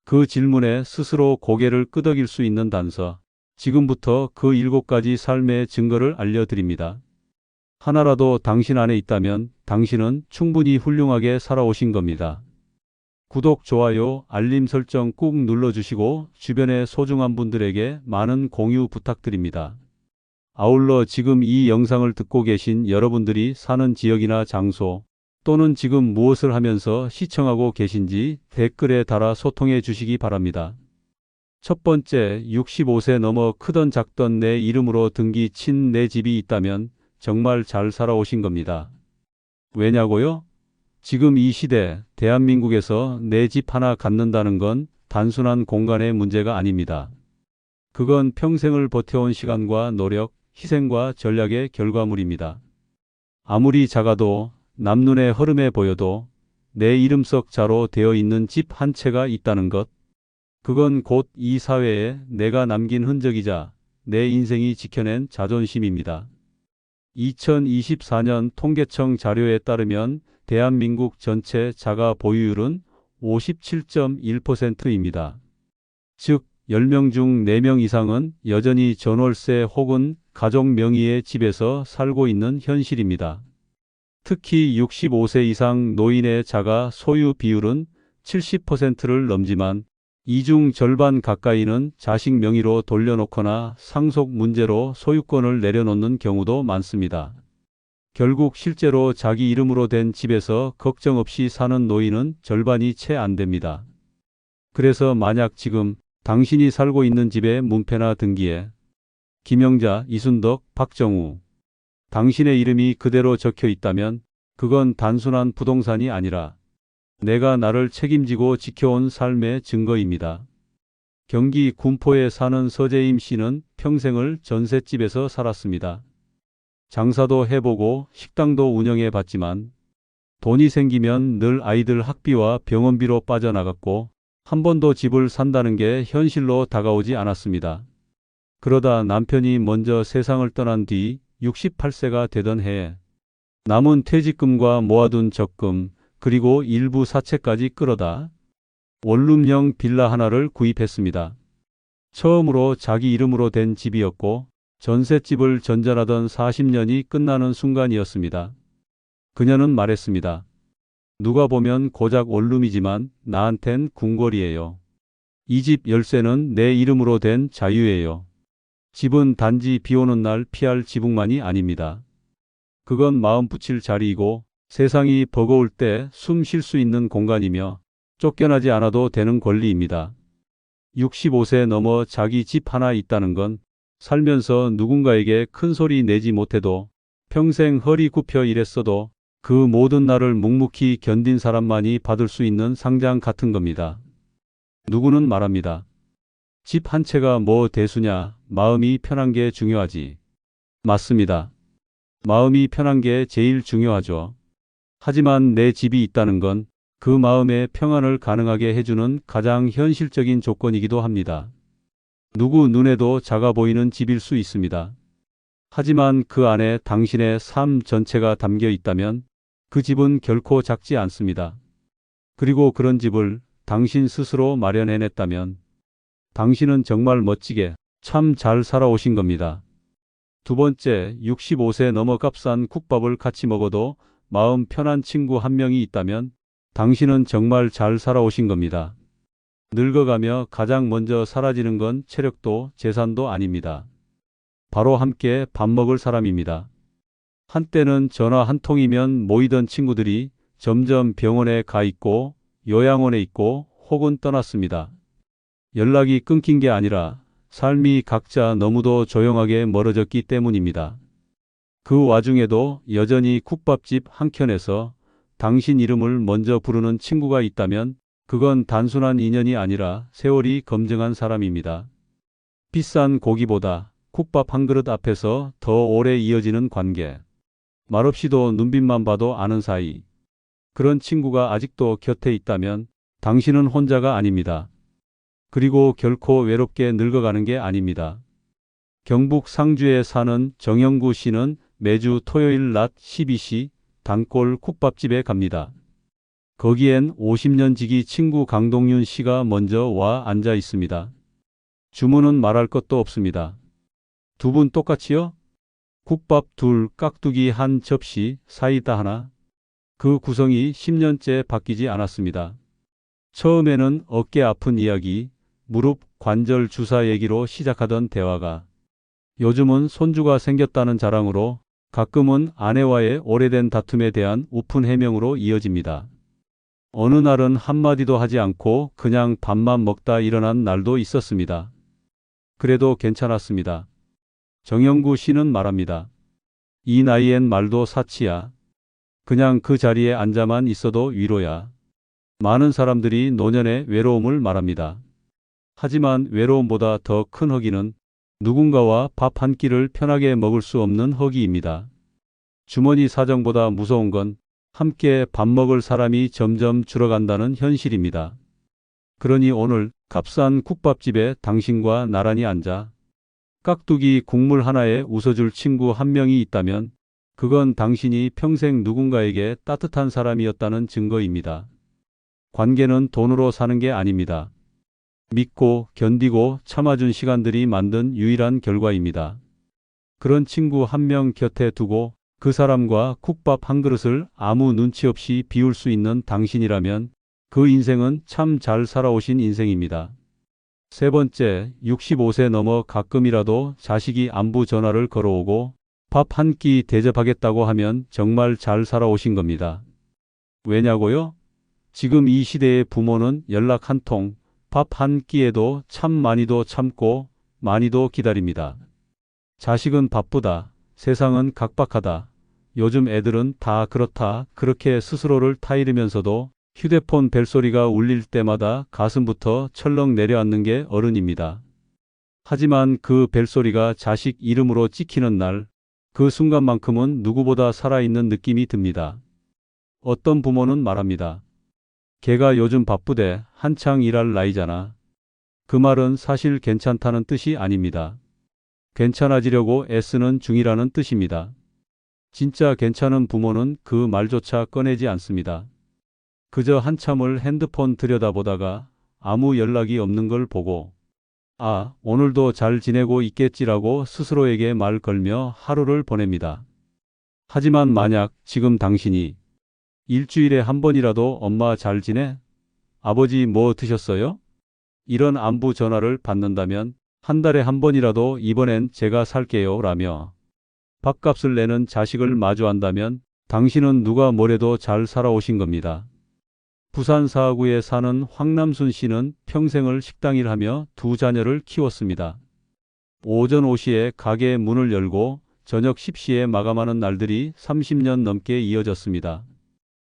그 질문에 스스로 고개를 끄덕일 수 있는 단서. 지금부터 그 7가지 삶의 증거를 알려드립니다. 하나라도 당신 안에 있다면 당신은 충분히 훌륭하게 살아오신 겁니다. 구독, 좋아요, 알림 설정 꾹 눌러주시고 주변의 소중한 분들에게 많은 공유 부탁드립니다. 아울러 지금 이 영상을 듣고 계신 여러분들이 사는 지역이나 장소 또는 지금 무엇을 하면서 시청하고 계신지 댓글에 달아 소통해 주시기 바랍니다. 첫 번째, 65세 넘어 크던 작던 내 이름으로 등기 친 내 집이 있다면 정말 잘 살아오신 겁니다. 왜냐고요? 지금 이 시대 대한민국에서 내 집 하나 갖는다는 건 단순한 공간의 문제가 아닙니다. 그건 평생을 버텨온 시간과 노력, 희생과 전략의 결과물입니다. 아무리 작아도 남 눈에 허름해 보여도 내 이름 석 자로 되어 있는 집 한 채가 있다는 것. 그건 곧 이 사회에 내가 남긴 흔적이자 내 인생이 지켜낸 자존심입니다. 2024년 통계청 자료에 따르면 대한민국 전체 자가 보유율은 57.1%입니다. 즉 10명 중 4명 이상은 여전히 전월세 혹은 가족 명의의 집에서 살고 있는 현실입니다. 특히 65세 이상 노인의 자가 소유 비율은 70%를 넘지만 이 중 절반 가까이는 자식 명의로 돌려놓거나 상속 문제로 소유권을 내려놓는 경우도 많습니다. 결국 실제로 자기 이름으로 된 집에서 걱정 없이 사는 노인은 절반이 채 안 됩니다. 그래서 만약 지금 당신이 살고 있는 집의 문패나 등기에 김영자, 이순덕, 박정우 당신의 이름이 그대로 적혀 있다면 그건 단순한 부동산이 아니라 내가 나를 책임지고 지켜온 삶의 증거입니다. 경기 군포에 사는 서재임 씨는 평생을 전셋집에서 살았습니다. 장사도 해보고 식당도 운영해 봤지만 돈이 생기면 늘 아이들 학비와 병원비로 빠져나갔고 한 번도 집을 산다는 게 현실로 다가오지 않았습니다. 그러다 남편이 먼저 세상을 떠난 뒤 68세가 되던 해에 남은 퇴직금과 모아둔 적금 그리고 일부 사채까지 끌어다 원룸형 빌라 하나를 구입했습니다. 처음으로 자기 이름으로 된 집이었고 전셋집을 전전하던 40년이 끝나는 순간이었습니다. 그녀는 말했습니다. 누가 보면 고작 원룸이지만 나한텐 궁궐이에요. 이 집 열쇠는 내 이름으로 된 자유예요. 집은 단지 비 오는 날 피할 지붕만이 아닙니다. 그건 마음 붙일 자리이고 세상이 버거울 때 숨 쉴 수 있는 공간이며 쫓겨나지 않아도 되는 권리입니다. 65세 넘어 자기 집 하나 있다는 건 살면서 누군가에게 큰 소리 내지 못해도 평생 허리 굽혀 일했어도 그 모든 날을 묵묵히 견딘 사람만이 받을 수 있는 상장 같은 겁니다. 누구는 말합니다. 집 한 채가 뭐 대수냐, 마음이 편한 게 중요하지. 맞습니다. 마음이 편한 게 제일 중요하죠. 하지만 내 집이 있다는 건 그 마음의 평안을 가능하게 해주는 가장 현실적인 조건이기도 합니다. 누구 눈에도 작아 보이는 집일 수 있습니다. 하지만 그 안에 당신의 삶 전체가 담겨 있다면 그 집은 결코 작지 않습니다. 그리고 그런 집을 당신 스스로 마련해냈다면 당신은 정말 멋지게 참 잘 살아오신 겁니다. 두 번째, 65세 넘어 값싼 국밥을 같이 먹어도 마음 편한 친구 한 명이 있다면 당신은 정말 잘 살아오신 겁니다. 늙어가며 가장 먼저 사라지는 건 체력도 재산도 아닙니다. 바로 함께 밥 먹을 사람입니다. 한때는 전화 한 통이면 모이던 친구들이 점점 병원에 가 있고 요양원에 있고 혹은 떠났습니다. 연락이 끊긴 게 아니라 삶이 각자 너무도 조용하게 멀어졌기 때문입니다. 그 와중에도 여전히 국밥집 한켠에서 당신 이름을 먼저 부르는 친구가 있다면 그건 단순한 인연이 아니라 세월이 검증한 사람입니다. 비싼 고기보다 국밥 한 그릇 앞에서 더 오래 이어지는 관계. 말없이도 눈빛만 봐도 아는 사이. 그런 친구가 아직도 곁에 있다면 당신은 혼자가 아닙니다. 그리고 결코 외롭게 늙어가는 게 아닙니다. 경북 상주에 사는 정영구 씨는 매주 토요일 낮 12시 단골 국밥집에 갑니다. 거기엔 50년 지기 친구 강동윤 씨가 먼저 와 앉아 있습니다. 주문은 말할 것도 없습니다. 두 분 똑같이요? 국밥 둘, 깍두기 한 접시, 사이다 하나. 그 구성이 10년째 바뀌지 않았습니다. 처음에는 어깨 아픈 이야기, 무릎 관절 주사 얘기로 시작하던 대화가 요즘은 손주가 생겼다는 자랑으로 가끔은 아내와의 오래된 다툼에 대한 오픈 해명으로 이어집니다. 어느 날은 한마디도 하지 않고 그냥 밥만 먹다 일어난 날도 있었습니다. 그래도 괜찮았습니다. 정영구 씨는 말합니다. 이 나이엔 말도 사치야. 그냥 그 자리에 앉아만 있어도 위로야. 많은 사람들이 노년의 외로움을 말합니다. 하지만 외로움보다 더 큰 허기는 누군가와 밥 한 끼를 편하게 먹을 수 없는 허기입니다. 주머니 사정보다 무서운 건 함께 밥 먹을 사람이 점점 줄어간다는 현실입니다. 그러니 오늘 값싼 국밥집에 당신과 나란히 앉아 깍두기 국물 하나에 웃어줄 친구 한 명이 있다면 그건 당신이 평생 누군가에게 따뜻한 사람이었다는 증거입니다. 관계는 돈으로 사는 게 아닙니다. 믿고 견디고 참아준 시간들이 만든 유일한 결과입니다. 그런 친구 한 명 곁에 두고 그 사람과 국밥 한 그릇을 아무 눈치 없이 비울 수 있는 당신이라면 그 인생은 참 잘 살아오신 인생입니다. 세 번째, 65세 넘어 가끔이라도 자식이 안부 전화를 걸어오고 밥 한 끼 대접하겠다고 하면 정말 잘 살아오신 겁니다. 왜냐고요? 지금 이 시대의 부모는 연락 한 통, 밥 한 끼에도 참 많이도 참고 많이도 기다립니다. 자식은 바쁘다. 세상은 각박하다. 요즘 애들은 다 그렇다. 그렇게 스스로를 타이르면서도 휴대폰 벨소리가 울릴 때마다 가슴부터 철렁 내려앉는 게 어른입니다. 하지만 그 벨소리가 자식 이름으로 찍히는 날, 그 순간만큼은 누구보다 살아있는 느낌이 듭니다. 어떤 부모는 말합니다. 걔가 요즘 바쁘대. 한창 일할 나이잖아. 그 말은 사실 괜찮다는 뜻이 아닙니다. 괜찮아지려고 애쓰는 중이라는 뜻입니다. 진짜 괜찮은 부모는 그 말조차 꺼내지 않습니다. 그저 한참을 핸드폰 들여다보다가 아무 연락이 없는 걸 보고 아, 오늘도 잘 지내고 있겠지라고 스스로에게 말 걸며 하루를 보냅니다. 하지만 만약 지금 당신이 일주일에 한 번이라도 엄마 잘 지내? 아버지 뭐 드셨어요? 이런 안부 전화를 받는다면 한 달에 한 번이라도 이번엔 제가 살게요 라며 밥값을 내는 자식을 마주한다면 당신은 누가 뭐래도 잘 살아오신 겁니다. 부산 사하구에 사는 황남순 씨는 평생을 식당일 하며 두 자녀를 키웠습니다. 오전 5시에 가게 문을 열고 저녁 10시에 마감하는 날들이 30년 넘게 이어졌습니다.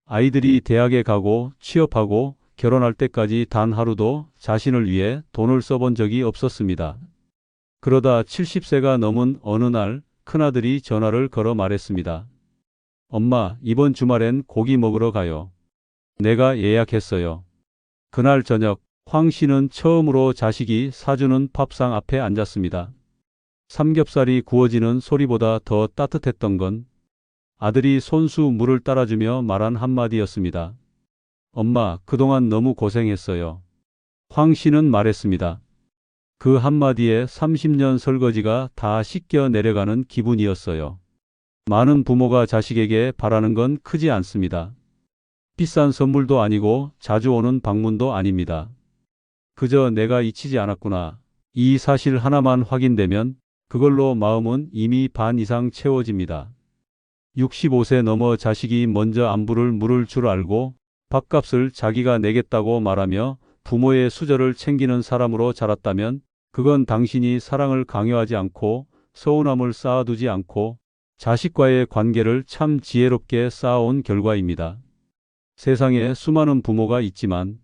아이들이 대학에 가고 취업하고 결혼할 때까지 단 하루도 자신을 위해 돈을 써본 적이 없었습니다. 그러다 70세가 넘은 어느 날 큰아들이 전화를 걸어 말했습니다. 엄마, 이번 주말엔 고기 먹으러 가요. 내가 예약했어요. 그날 저녁 황 씨는 처음으로 자식이 사주는 밥상 앞에 앉았습니다. 삼겹살이 구워지는 소리보다 더 따뜻했던 건 아들이 손수 물을 따라주며 말한 한마디였습니다. 엄마, 그동안 너무 고생했어요. 황 씨는 말했습니다. 그 한마디에 30년 설거지가 다 씻겨 내려가는 기분이었어요. 많은 부모가 자식에게 바라는 건 크지 않습니다. 비싼 선물도 아니고 자주 오는 방문도 아닙니다. 그저 내가 잊히지 않았구나. 이 사실 하나만 확인되면 그걸로 마음은 이미 반 이상 채워집니다. 65세 넘어 자식이 먼저 안부를 물을 줄 알고 밥값을 자기가 내겠다고 말하며 부모의 수저를 챙기는 사람으로 자랐다면 그건 당신이 사랑을 강요하지 않고 서운함을 쌓아두지 않고 자식과의 관계를 참 지혜롭게 쌓아온 결과입니다. 세상에 수많은 부모가 있지만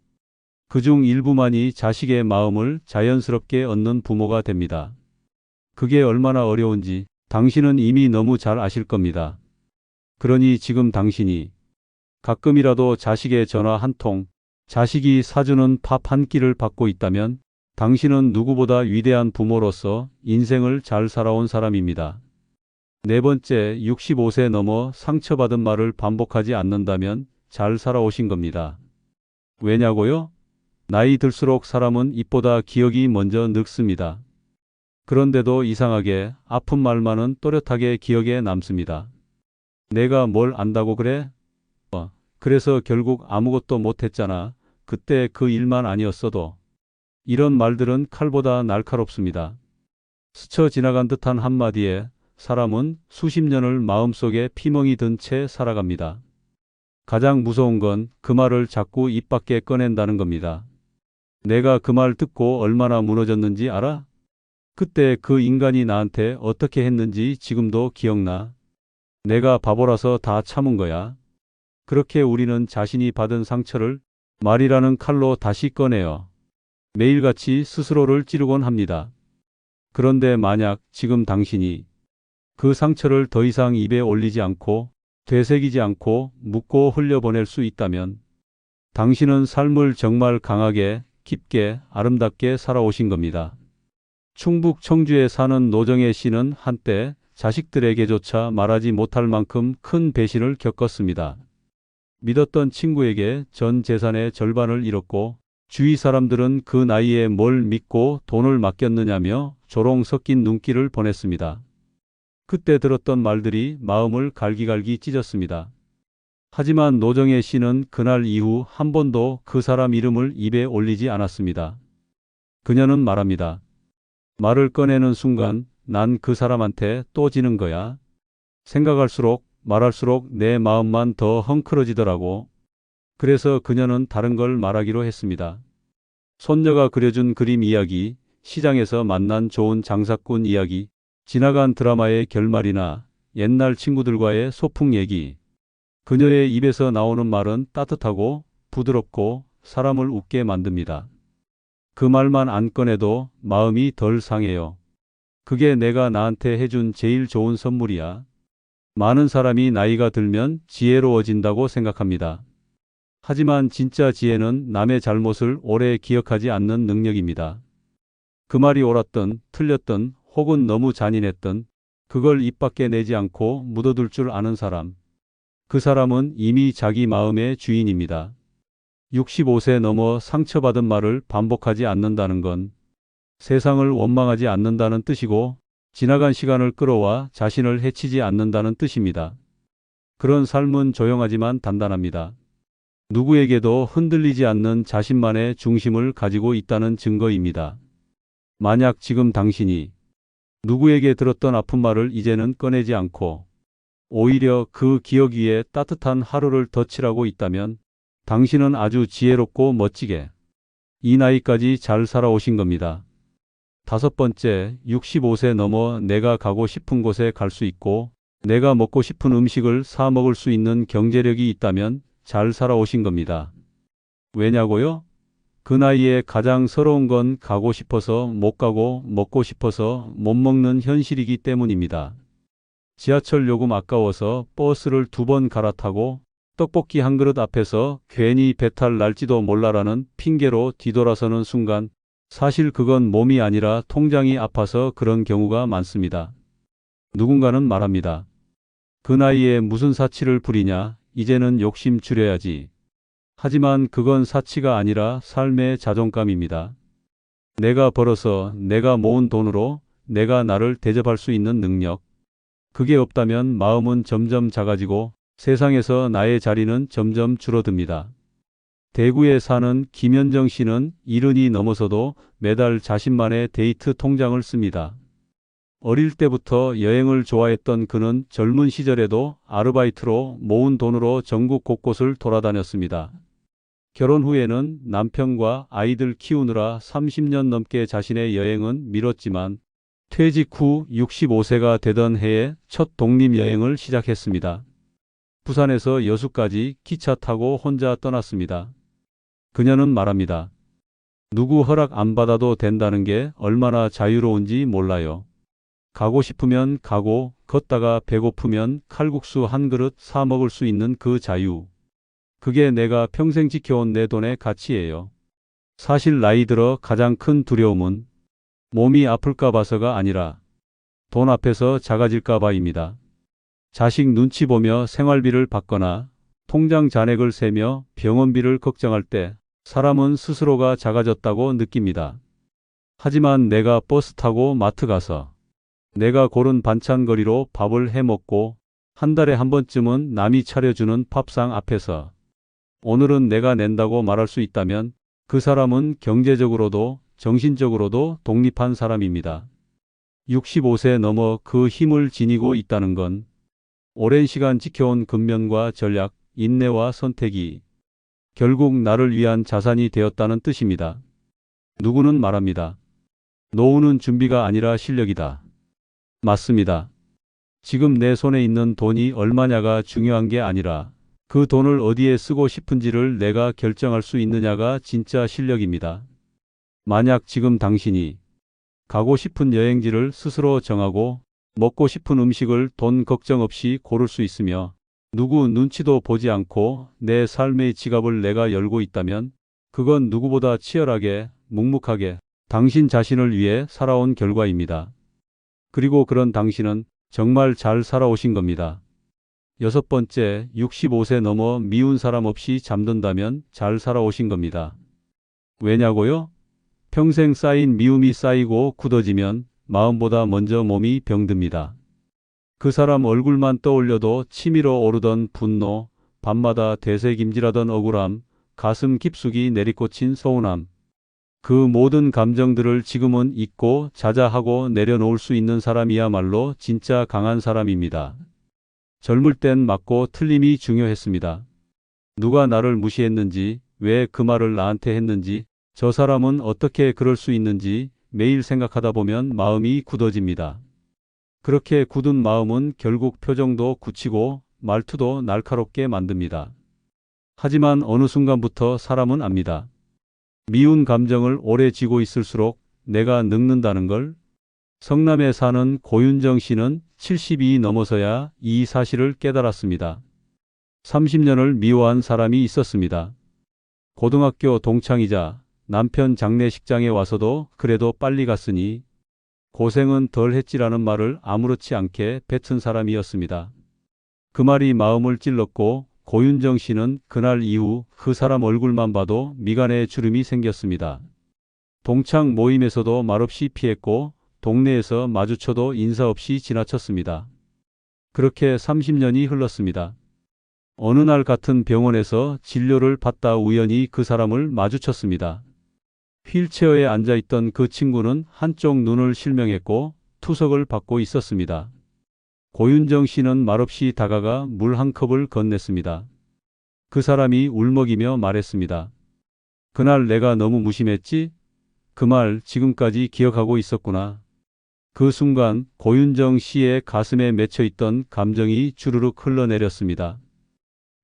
그중 일부만이 자식의 마음을 자연스럽게 얻는 부모가 됩니다. 그게 얼마나 어려운지 당신은 이미 너무 잘 아실 겁니다. 그러니 지금 당신이 가끔이라도 자식의 전화 한 통, 자식이 사주는 밥 한 끼를 받고 있다면 당신은 누구보다 위대한 부모로서 인생을 잘 살아온 사람입니다. 네 번째, 65세 넘어 상처받은 말을 반복하지 않는다면 잘 살아오신 겁니다. 왜냐고요? 나이 들수록 사람은 입보다 기억이 먼저 늙습니다. 그런데도 이상하게 아픈 말만은 또렷하게 기억에 남습니다. 내가 뭘 안다고 그래? 그래서 결국 아무것도 못했잖아. 그때 그 일만 아니었어도. 이런 말들은 칼보다 날카롭습니다. 스쳐 지나간 듯한 한마디에 사람은 수십 년을 마음속에 피멍이 든 채 살아갑니다. 가장 무서운 건 그 말을 자꾸 입 밖에 꺼낸다는 겁니다. 내가 그 말 듣고 얼마나 무너졌는지 알아? 그때 그 인간이 나한테 어떻게 했는지 지금도 기억나. 내가 바보라서 다 참은 거야. 그렇게 우리는 자신이 받은 상처를 말이라는 칼로 다시 꺼내요. 매일같이 스스로를 찌르곤 합니다. 그런데 만약 지금 당신이 그 상처를 더 이상 입에 올리지 않고 되새기지 않고 묻고 흘려보낼 수 있다면 당신은 삶을 정말 강하게, 깊게, 아름답게 살아오신 겁니다. 충북 청주에 사는 노정혜 씨는 한때 자식들에게조차 말하지 못할 만큼 큰 배신을 겪었습니다. 믿었던 친구에게 전 재산의 절반을 잃었고 주위 사람들은 그 나이에 뭘 믿고 돈을 맡겼느냐며 조롱 섞인 눈길을 보냈습니다. 그때 들었던 말들이 마음을 갈기갈기 찢었습니다. 하지만 노정혜 씨는 그날 이후 한 번도 그 사람 이름을 입에 올리지 않았습니다. 그녀는 말합니다. 말을 꺼내는 순간 난 그 사람한테 또 지는 거야. 생각할수록 말할수록 내 마음만 더 헝클어지더라고. 그래서 그녀는 다른 걸 말하기로 했습니다. 손녀가 그려준 그림 이야기, 시장에서 만난 좋은 장사꾼 이야기, 지나간 드라마의 결말이나 옛날 친구들과의 소풍 얘기. 그녀의 입에서 나오는 말은 따뜻하고 부드럽고 사람을 웃게 만듭니다. 그 말만 안 꺼내도 마음이 덜 상해요. 그게 내가 나한테 해준 제일 좋은 선물이야. 많은 사람이 나이가 들면 지혜로워진다고 생각합니다. 하지만 진짜 지혜는 남의 잘못을 오래 기억하지 않는 능력입니다. 그 말이 옳았든 틀렸든 혹은 너무 잔인했든 그걸 입 밖에 내지 않고 묻어둘 줄 아는 사람. 그 사람은 이미 자기 마음의 주인입니다. 65세 넘어 상처받은 말을 반복하지 않는다는 건 세상을 원망하지 않는다는 뜻이고 지나간 시간을 끌어와 자신을 해치지 않는다는 뜻입니다. 그런 삶은 조용하지만 단단합니다. 누구에게도 흔들리지 않는 자신만의 중심을 가지고 있다는 증거입니다. 만약 지금 당신이 누구에게 들었던 아픈 말을 이제는 꺼내지 않고 오히려 그 기억 위에 따뜻한 하루를 덧칠하고 있다면 당신은 아주 지혜롭고 멋지게 이 나이까지 잘 살아오신 겁니다. 다섯 번째, 65세 넘어 내가 가고 싶은 곳에 갈 수 있고 내가 먹고 싶은 음식을 사 먹을 수 있는 경제력이 있다면 잘 살아오신 겁니다. 왜냐고요? 그 나이에 가장 서러운 건 가고 싶어서 못 가고 먹고 싶어서 못 먹는 현실이기 때문입니다. 지하철 요금 아까워서 버스를 2번 갈아타고 떡볶이 한 그릇 앞에서 괜히 배탈 날지도 몰라라는 핑계로 뒤돌아서는 순간 사실 그건 몸이 아니라 통장이 아파서 그런 경우가 많습니다. 누군가는 말합니다. 그 나이에 무슨 사치를 부리냐, 이제는 욕심 줄여야지. 하지만 그건 사치가 아니라 삶의 자존감입니다. 내가 벌어서 내가 모은 돈으로 내가 나를 대접할 수 있는 능력. 그게 없다면 마음은 점점 작아지고 세상에서 나의 자리는 점점 줄어듭니다. 대구에 사는 김현정 씨는 70이 넘어서도 매달 자신만의 데이트 통장을 씁니다. 어릴 때부터 여행을 좋아했던 그는 젊은 시절에도 아르바이트로 모은 돈으로 전국 곳곳을 돌아다녔습니다. 결혼 후에는 남편과 아이들 키우느라 30년 넘게 자신의 여행은 미뤘지만 퇴직 후 65세가 되던 해에 첫 독립여행을 시작했습니다. 부산에서 여수까지 기차 타고 혼자 떠났습니다. 그녀는 말합니다. 누구 허락 안 받아도 된다는 게 얼마나 자유로운지 몰라요. 가고 싶으면 가고 걷다가 배고프면 칼국수 한 그릇 사 먹을 수 있는 그 자유. 그게 내가 평생 지켜온 내 돈의 가치예요. 사실 나이 들어 가장 큰 두려움은 몸이 아플까 봐서가 아니라 돈 앞에서 작아질까 봐입니다. 자식 눈치 보며 생활비를 받거나 통장 잔액을 세며 병원비를 걱정할 때 사람은 스스로가 작아졌다고 느낍니다. 하지만 내가 버스 타고 마트 가서 내가 고른 반찬거리로 밥을 해 먹고 한 달에 한 번쯤은 남이 차려주는 밥상 앞에서 오늘은 내가 낸다고 말할 수 있다면 그 사람은 경제적으로도 정신적으로도 독립한 사람입니다. 65세 넘어 그 힘을 지니고 있다는 건 오랜 시간 지켜온 근면과 전략, 인내와 선택이 결국 나를 위한 자산이 되었다는 뜻입니다. 누구는 말합니다. 노후는 준비가 아니라 실력이다. 맞습니다. 지금 내 손에 있는 돈이 얼마냐가 중요한 게 아니라 그 돈을 어디에 쓰고 싶은지를 내가 결정할 수 있느냐가 진짜 실력입니다. 만약 지금 당신이 가고 싶은 여행지를 스스로 정하고 먹고 싶은 음식을 돈 걱정 없이 고를 수 있으며 누구 눈치도 보지 않고 내 삶의 지갑을 내가 열고 있다면 그건 누구보다 치열하게, 묵묵하게 당신 자신을 위해 살아온 결과입니다. 그리고 그런 당신은 정말 잘 살아오신 겁니다. 여섯 번째, 65세 넘어 미운 사람 없이 잠든다면 잘 살아오신 겁니다. 왜냐고요? 평생 쌓인 미움이 쌓이고 굳어지면 마음보다 먼저 몸이 병듭니다. 그 사람 얼굴만 떠올려도 치밀어 오르던 분노, 밤마다 되새김질하던 억울함, 가슴 깊숙이 내리꽂힌 서운함. 그 모든 감정들을 지금은 잊고 자자하고 내려놓을 수 있는 사람이야말로 진짜 강한 사람입니다. 젊을 땐 맞고 틀림이 중요했습니다. 누가 나를 무시했는지, 왜 그 말을 나한테 했는지, 저 사람은 어떻게 그럴 수 있는지 매일 생각하다 보면 마음이 굳어집니다. 그렇게 굳은 마음은 결국 표정도 굳히고 말투도 날카롭게 만듭니다. 하지만 어느 순간부터 사람은 압니다. 미운 감정을 오래 쥐고 있을수록 내가 늙는다는 걸, 성남에 사는 고윤정 씨는 70이 넘어서야 이 사실을 깨달았습니다. 30년을 미워한 사람이 있었습니다. 고등학교 동창이자 남편 장례식장에 와서도 그래도 빨리 갔으니 고생은 덜 했지라는 말을 아무렇지 않게 뱉은 사람이었습니다. 그 말이 마음을 찔렀고 고윤정 씨는 그날 이후 그 사람 얼굴만 봐도 미간에 주름이 생겼습니다. 동창 모임에서도 말없이 피했고 동네에서 마주쳐도 인사 없이 지나쳤습니다. 그렇게 30년이 흘렀습니다. 어느 날 같은 병원에서 진료를 받다 우연히 그 사람을 마주쳤습니다. 휠체어에 앉아있던 그 친구는 한쪽 눈을 실명했고 투석을 받고 있었습니다. 고윤정 씨는 말없이 다가가 물 한 컵을 건넸습니다. 그 사람이 울먹이며 말했습니다. 그날 내가 너무 무심했지? 그 말 지금까지 기억하고 있었구나. 그 순간 고윤정 씨의 가슴에 맺혀있던 감정이 주르륵 흘러내렸습니다.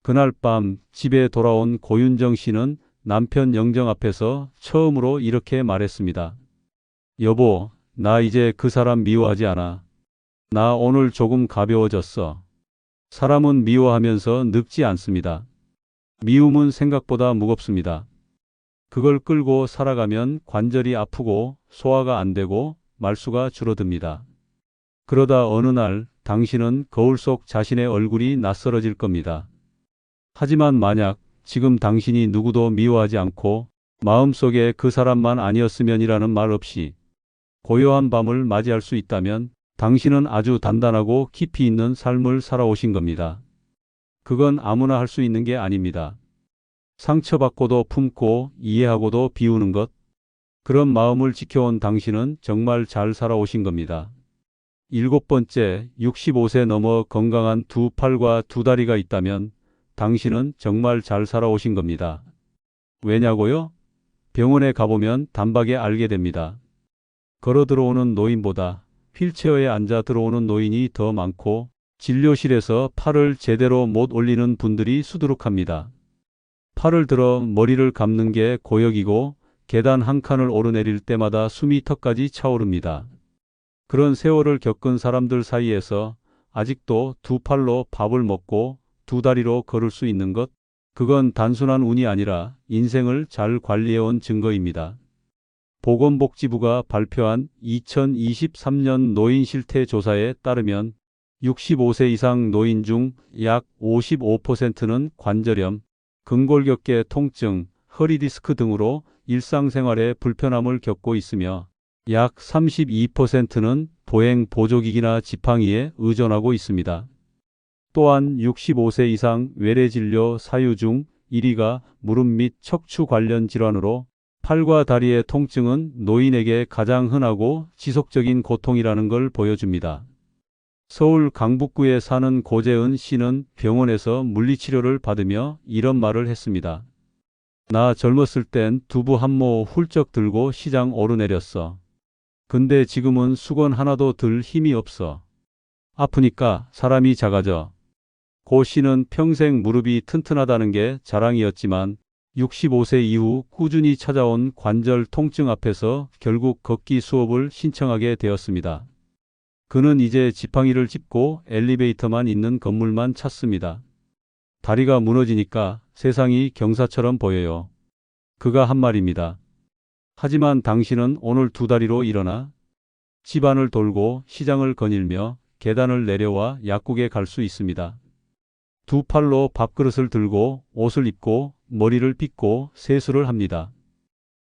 그날 밤 집에 돌아온 고윤정 씨는 남편 영정 앞에서 처음으로 이렇게 말했습니다. 여보, 나 이제 그 사람 미워하지 않아. 나 오늘 조금 가벼워졌어. 사람은 미워하면서 늙지 않습니다. 미움은 생각보다 무겁습니다. 그걸 끌고 살아가면 관절이 아프고 소화가 안 되고 말수가 줄어듭니다. 그러다 어느 날 당신은 거울 속 자신의 얼굴이 낯설어질 겁니다. 하지만 만약 지금 당신이 누구도 미워하지 않고 마음속에 그 사람만 아니었으면이라는 말 없이 고요한 밤을 맞이할 수 있다면 당신은 아주 단단하고 깊이 있는 삶을 살아오신 겁니다. 그건 아무나 할 수 있는 게 아닙니다. 상처받고도 품고 이해하고도 비우는 것, 그런 마음을 지켜온 당신은 정말 잘 살아오신 겁니다. 7번째, 65세 넘어 건강한 두 팔과 두 다리가 있다면 당신은 정말 잘 살아오신 겁니다. 왜냐고요? 병원에 가보면 단박에 알게 됩니다. 걸어 들어오는 노인보다 휠체어에 앉아 들어오는 노인이 더 많고 진료실에서 팔을 제대로 못 올리는 분들이 수두룩합니다. 팔을 들어 머리를 감는 게 고역이고 계단 한 칸을 오르내릴 때마다 숨이 턱까지 차오릅니다. 그런 세월을 겪은 사람들 사이에서 아직도 두 팔로 밥을 먹고 두 다리로 걸을 수 있는 것, 그건 단순한 운이 아니라 인생을 잘 관리해온 증거입니다. 보건복지부가 발표한 2023년 노인 실태 조사에 따르면 65세 이상 노인 중 약 55%는 관절염, 근골격계 통증, 허리 디스크 등으로 일상생활에 불편함을 겪고 있으며 약 32%는 보행 보조기기나 지팡이에 의존하고 있습니다. 또한 65세 이상 외래진료 사유 중 1위가 무릎 및 척추 관련 질환으로 팔과 다리의 통증은 노인에게 가장 흔하고 지속적인 고통이라는 걸 보여줍니다. 서울 강북구에 사는 고재은 씨는 병원에서 물리치료를 받으며 이런 말을 했습니다. 나 젊었을 땐 두부 한 모 훌쩍 들고 시장 오르내렸어. 근데 지금은 수건 하나도 들 힘이 없어. 아프니까 사람이 작아져. 고 씨는 평생 무릎이 튼튼하다는 게 자랑이었지만 65세 이후 꾸준히 찾아온 관절 통증 앞에서 결국 걷기 수업을 신청하게 되었습니다. 그는 이제 지팡이를 짚고 엘리베이터만 있는 건물만 찾습니다. 다리가 무너지니까 세상이 경사처럼 보여요. 그가 한 말입니다. 하지만 당신은 오늘 두 다리로 일어나 집안을 돌고 시장을 거닐며 계단을 내려와 약국에 갈 수 있습니다. 두 팔로 밥그릇을 들고 옷을 입고 머리를 빗고 세수를 합니다.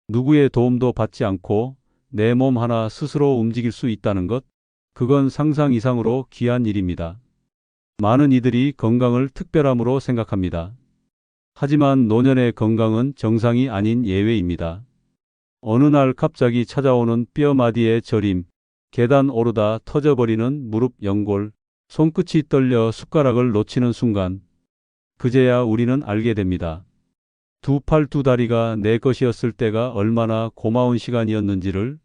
누구의 도움도 받지 않고 내 몸 하나 스스로 움직일 수 있다는 것, 그건 상상 이상으로 귀한 일입니다. 많은 이들이 건강을 특별함으로 생각합니다. 하지만 노년의 건강은 정상이 아닌 예외입니다. 어느 날 갑자기 찾아오는 뼈마디의 저림, 계단 오르다 터져버리는 무릎 연골, 손끝이 떨려 숟가락을 놓치는 순간, 그제야 우리는 알게 됩니다. 두 팔 두 다리가 내 것이었을 때가 얼마나 고마운 시간이었는지를.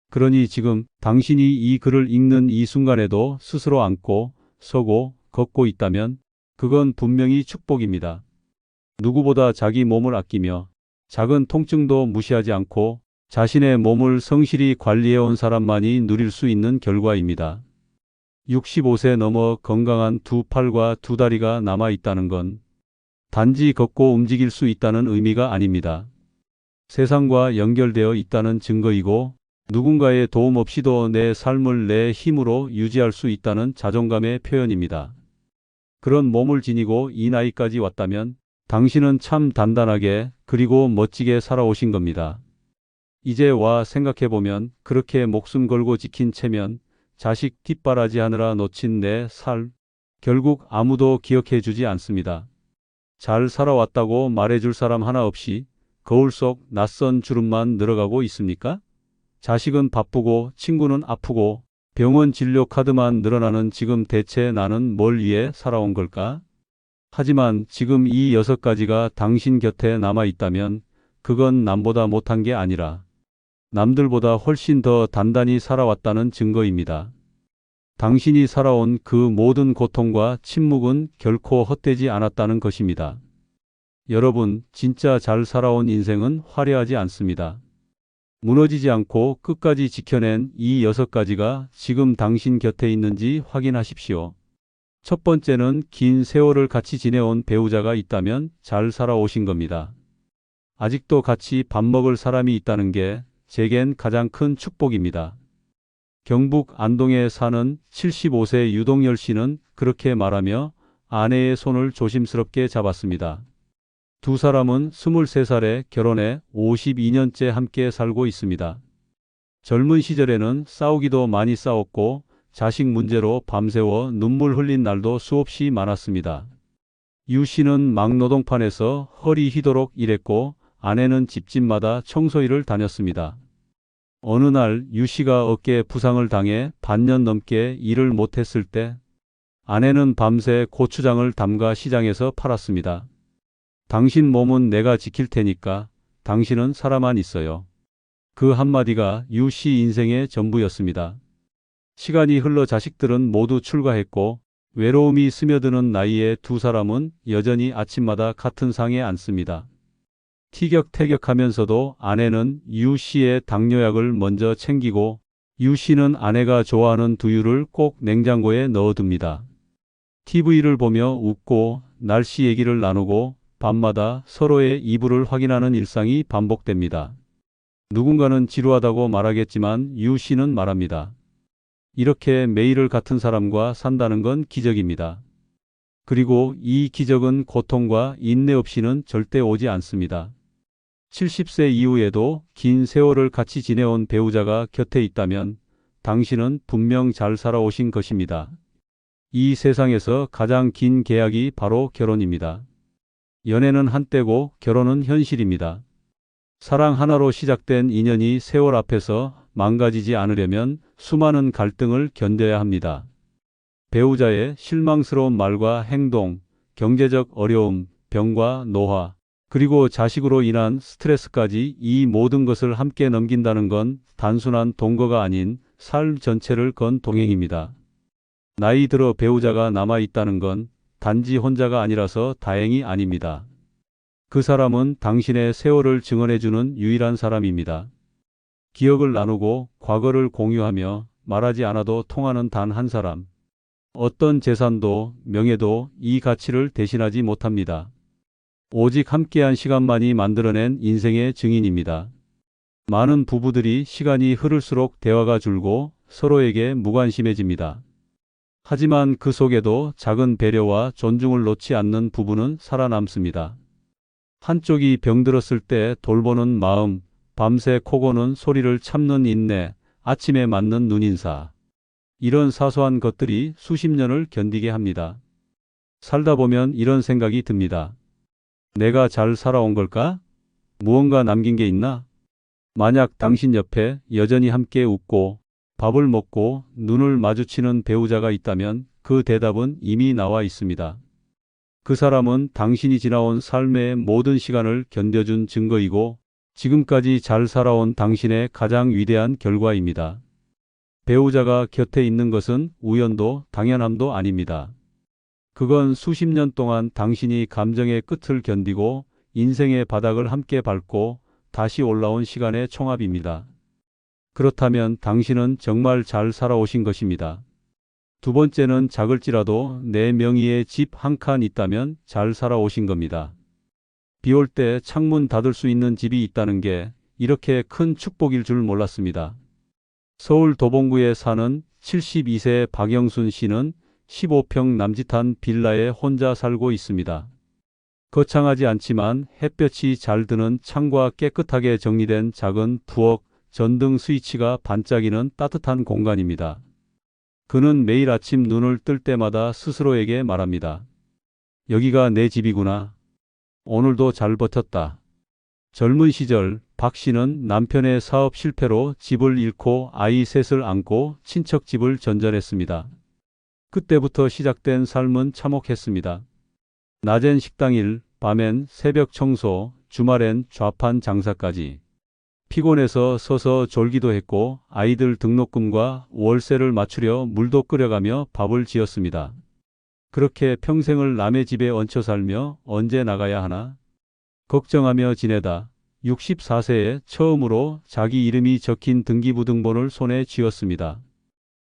그러니 지금 당신이 이 글을 읽는 이 순간에도 스스로 앉고 서고 걷고 있다면 그건 분명히 축복입니다. 누구보다 자기 몸을 아끼며 작은 통증도 무시하지 않고 자신의 몸을 성실히 관리해온 사람만이 누릴 수 있는 결과입니다. 65세 넘어 건강한 두 팔과 두 다리가 남아 있다는 건 단지 걷고 움직일 수 있다는 의미가 아닙니다. 세상과 연결되어 있다는 증거이고 누군가의 도움 없이도 내 삶을 내 힘으로 유지할 수 있다는 자존감의 표현입니다. 그런 몸을 지니고 이 나이까지 왔다면 당신은 참 단단하게 그리고 멋지게 살아오신 겁니다. 이제 와 생각해보면 그렇게 목숨 걸고 지킨 체면, 자식 뒷바라지 하느라 놓친 내 삶, 결국 아무도 기억해 주지 않습니다. 잘 살아왔다고 말해줄 사람 하나 없이 거울 속 낯선 주름만 늘어가고 있습니까? 자식은 바쁘고 친구는 아프고 병원 진료 카드만 늘어나는 지금 대체 나는 뭘 위해 살아온 걸까? 하지만 지금 이 6가지가 당신 곁에 남아 있다면 그건 남보다 못한 게 아니라 남들보다 훨씬 더 단단히 살아왔다는 증거입니다. 당신이 살아온 그 모든 고통과 침묵은 결코 헛되지 않았다는 것입니다. 여러분, 진짜 잘 살아온 인생은 화려하지 않습니다. 무너지지 않고 끝까지 지켜낸 이 6가지가 지금 당신 곁에 있는지 확인하십시오. 첫 번째는 긴 세월을 같이 지내온 배우자가 있다면 잘 살아오신 겁니다. 아직도 같이 밥 먹을 사람이 있다는 게 제겐 가장 큰 축복입니다. 경북 안동에 사는 75세 유동열 씨는 그렇게 말하며 아내의 손을 조심스럽게 잡았습니다. 두 사람은 23살에 결혼해 52년째 함께 살고 있습니다. 젊은 시절에는 싸우기도 많이 싸웠고 자식 문제로 밤새워 눈물 흘린 날도 수없이 많았습니다. 유 씨는 막노동판에서 허리 휘도록 일했고 아내는 집집마다 청소일을 다녔습니다. 어느 날 유 씨가 어깨에 부상을 당해 반년 넘게 일을 못했을 때 아내는 밤새 고추장을 담가 시장에서 팔았습니다. 당신 몸은 내가 지킬 테니까 당신은 살아만 있어요. 그 한마디가 유 씨 인생의 전부였습니다. 시간이 흘러 자식들은 모두 출가했고 외로움이 스며드는 나이에 두 사람은 여전히 아침마다 같은 상에 앉습니다. 티격태격하면서도 아내는 유 씨의 당뇨약을 먼저 챙기고 유 씨는 아내가 좋아하는 두유를 꼭 냉장고에 넣어둡니다. TV를 보며 웃고 날씨 얘기를 나누고 밤마다 서로의 이불을 확인하는 일상이 반복됩니다. 누군가는 지루하다고 말하겠지만 유 씨는 말합니다. 이렇게 매일을 같은 사람과 산다는 건 기적입니다. 그리고 이 기적은 고통과 인내 없이는 절대 오지 않습니다. 70세 이후에도 긴 세월을 같이 지내온 배우자가 곁에 있다면 당신은 분명 잘 살아오신 것입니다. 이 세상에서 가장 긴 계약이 바로 결혼입니다. 연애는 한때고 결혼은 현실입니다. 사랑 하나로 시작된 인연이 세월 앞에서 망가지지 않으려면 수많은 갈등을 견뎌야 합니다. 배우자의 실망스러운 말과 행동, 경제적 어려움, 병과 노화, 그리고 자식으로 인한 스트레스까지 이 모든 것을 함께 넘긴다는 건 단순한 동거가 아닌 삶 전체를 건 동행입니다. 나이 들어 배우자가 남아 있다는 건 단지 혼자가 아니라서 다행이 아닙니다. 그 사람은 당신의 세월을 증언해주는 유일한 사람입니다. 기억을 나누고 과거를 공유하며 말하지 않아도 통하는 단 한 사람. 어떤 재산도 명예도 이 가치를 대신하지 못합니다. 오직 함께한 시간만이 만들어낸 인생의 증인입니다. 많은 부부들이 시간이 흐를수록 대화가 줄고 서로에게 무관심해집니다. 하지만 그 속에도 작은 배려와 존중을 놓지 않는 부부는 살아남습니다. 한쪽이 병들었을 때 돌보는 마음, 밤새 코 고는 소리를 참는 인내, 아침에 맞는 눈인사. 이런 사소한 것들이 수십 년을 견디게 합니다. 살다 보면 이런 생각이 듭니다. 내가 잘 살아온 걸까? 무언가 남긴 게 있나? 만약 당신 옆에 여전히 함께 웃고 밥을 먹고 눈을 마주치는 배우자가 있다면 그 대답은 이미 나와 있습니다. 그 사람은 당신이 지나온 삶의 모든 시간을 견뎌준 증거이고 지금까지 잘 살아온 당신의 가장 위대한 결과입니다. 배우자가 곁에 있는 것은 우연도 당연함도 아닙니다. 그건 수십 년 동안 당신이 감정의 끝을 견디고 인생의 바닥을 함께 밟고 다시 올라온 시간의 총합입니다. 그렇다면 당신은 정말 잘 살아오신 것입니다. 두 번째는 작을지라도 내 명의의 집 한 칸 있다면 잘 살아오신 겁니다. 비 올 때 창문 닫을 수 있는 집이 있다는 게 이렇게 큰 축복일 줄 몰랐습니다. 서울 도봉구에 사는 72세 박영순 씨는 15평 남짓한 빌라에 혼자 살고 있습니다. 거창하지 않지만 햇볕이 잘 드는 창과 깨끗하게 정리된 작은 부엌, 전등 스위치가 반짝이는 따뜻한 공간입니다. 그는 매일 아침 눈을 뜰 때마다 스스로에게 말합니다. 여기가 내 집이구나. 오늘도 잘 버텼다. 젊은 시절 박 씨는 남편의 사업 실패로 집을 잃고 아이 셋을 안고 친척 집을 전전했습니다. 그때부터 시작된 삶은 참혹했습니다. 낮엔 식당 일, 밤엔 새벽 청소, 주말엔 좌판 장사까지. 피곤해서 서서 졸기도 했고 아이들 등록금과 월세를 맞추려 물도 끓여가며 밥을 지었습니다. 그렇게 평생을 남의 집에 얹혀 살며 언제 나가야 하나 걱정하며 지내다 64세에 처음으로 자기 이름이 적힌 등기부등본을 손에 쥐었습니다.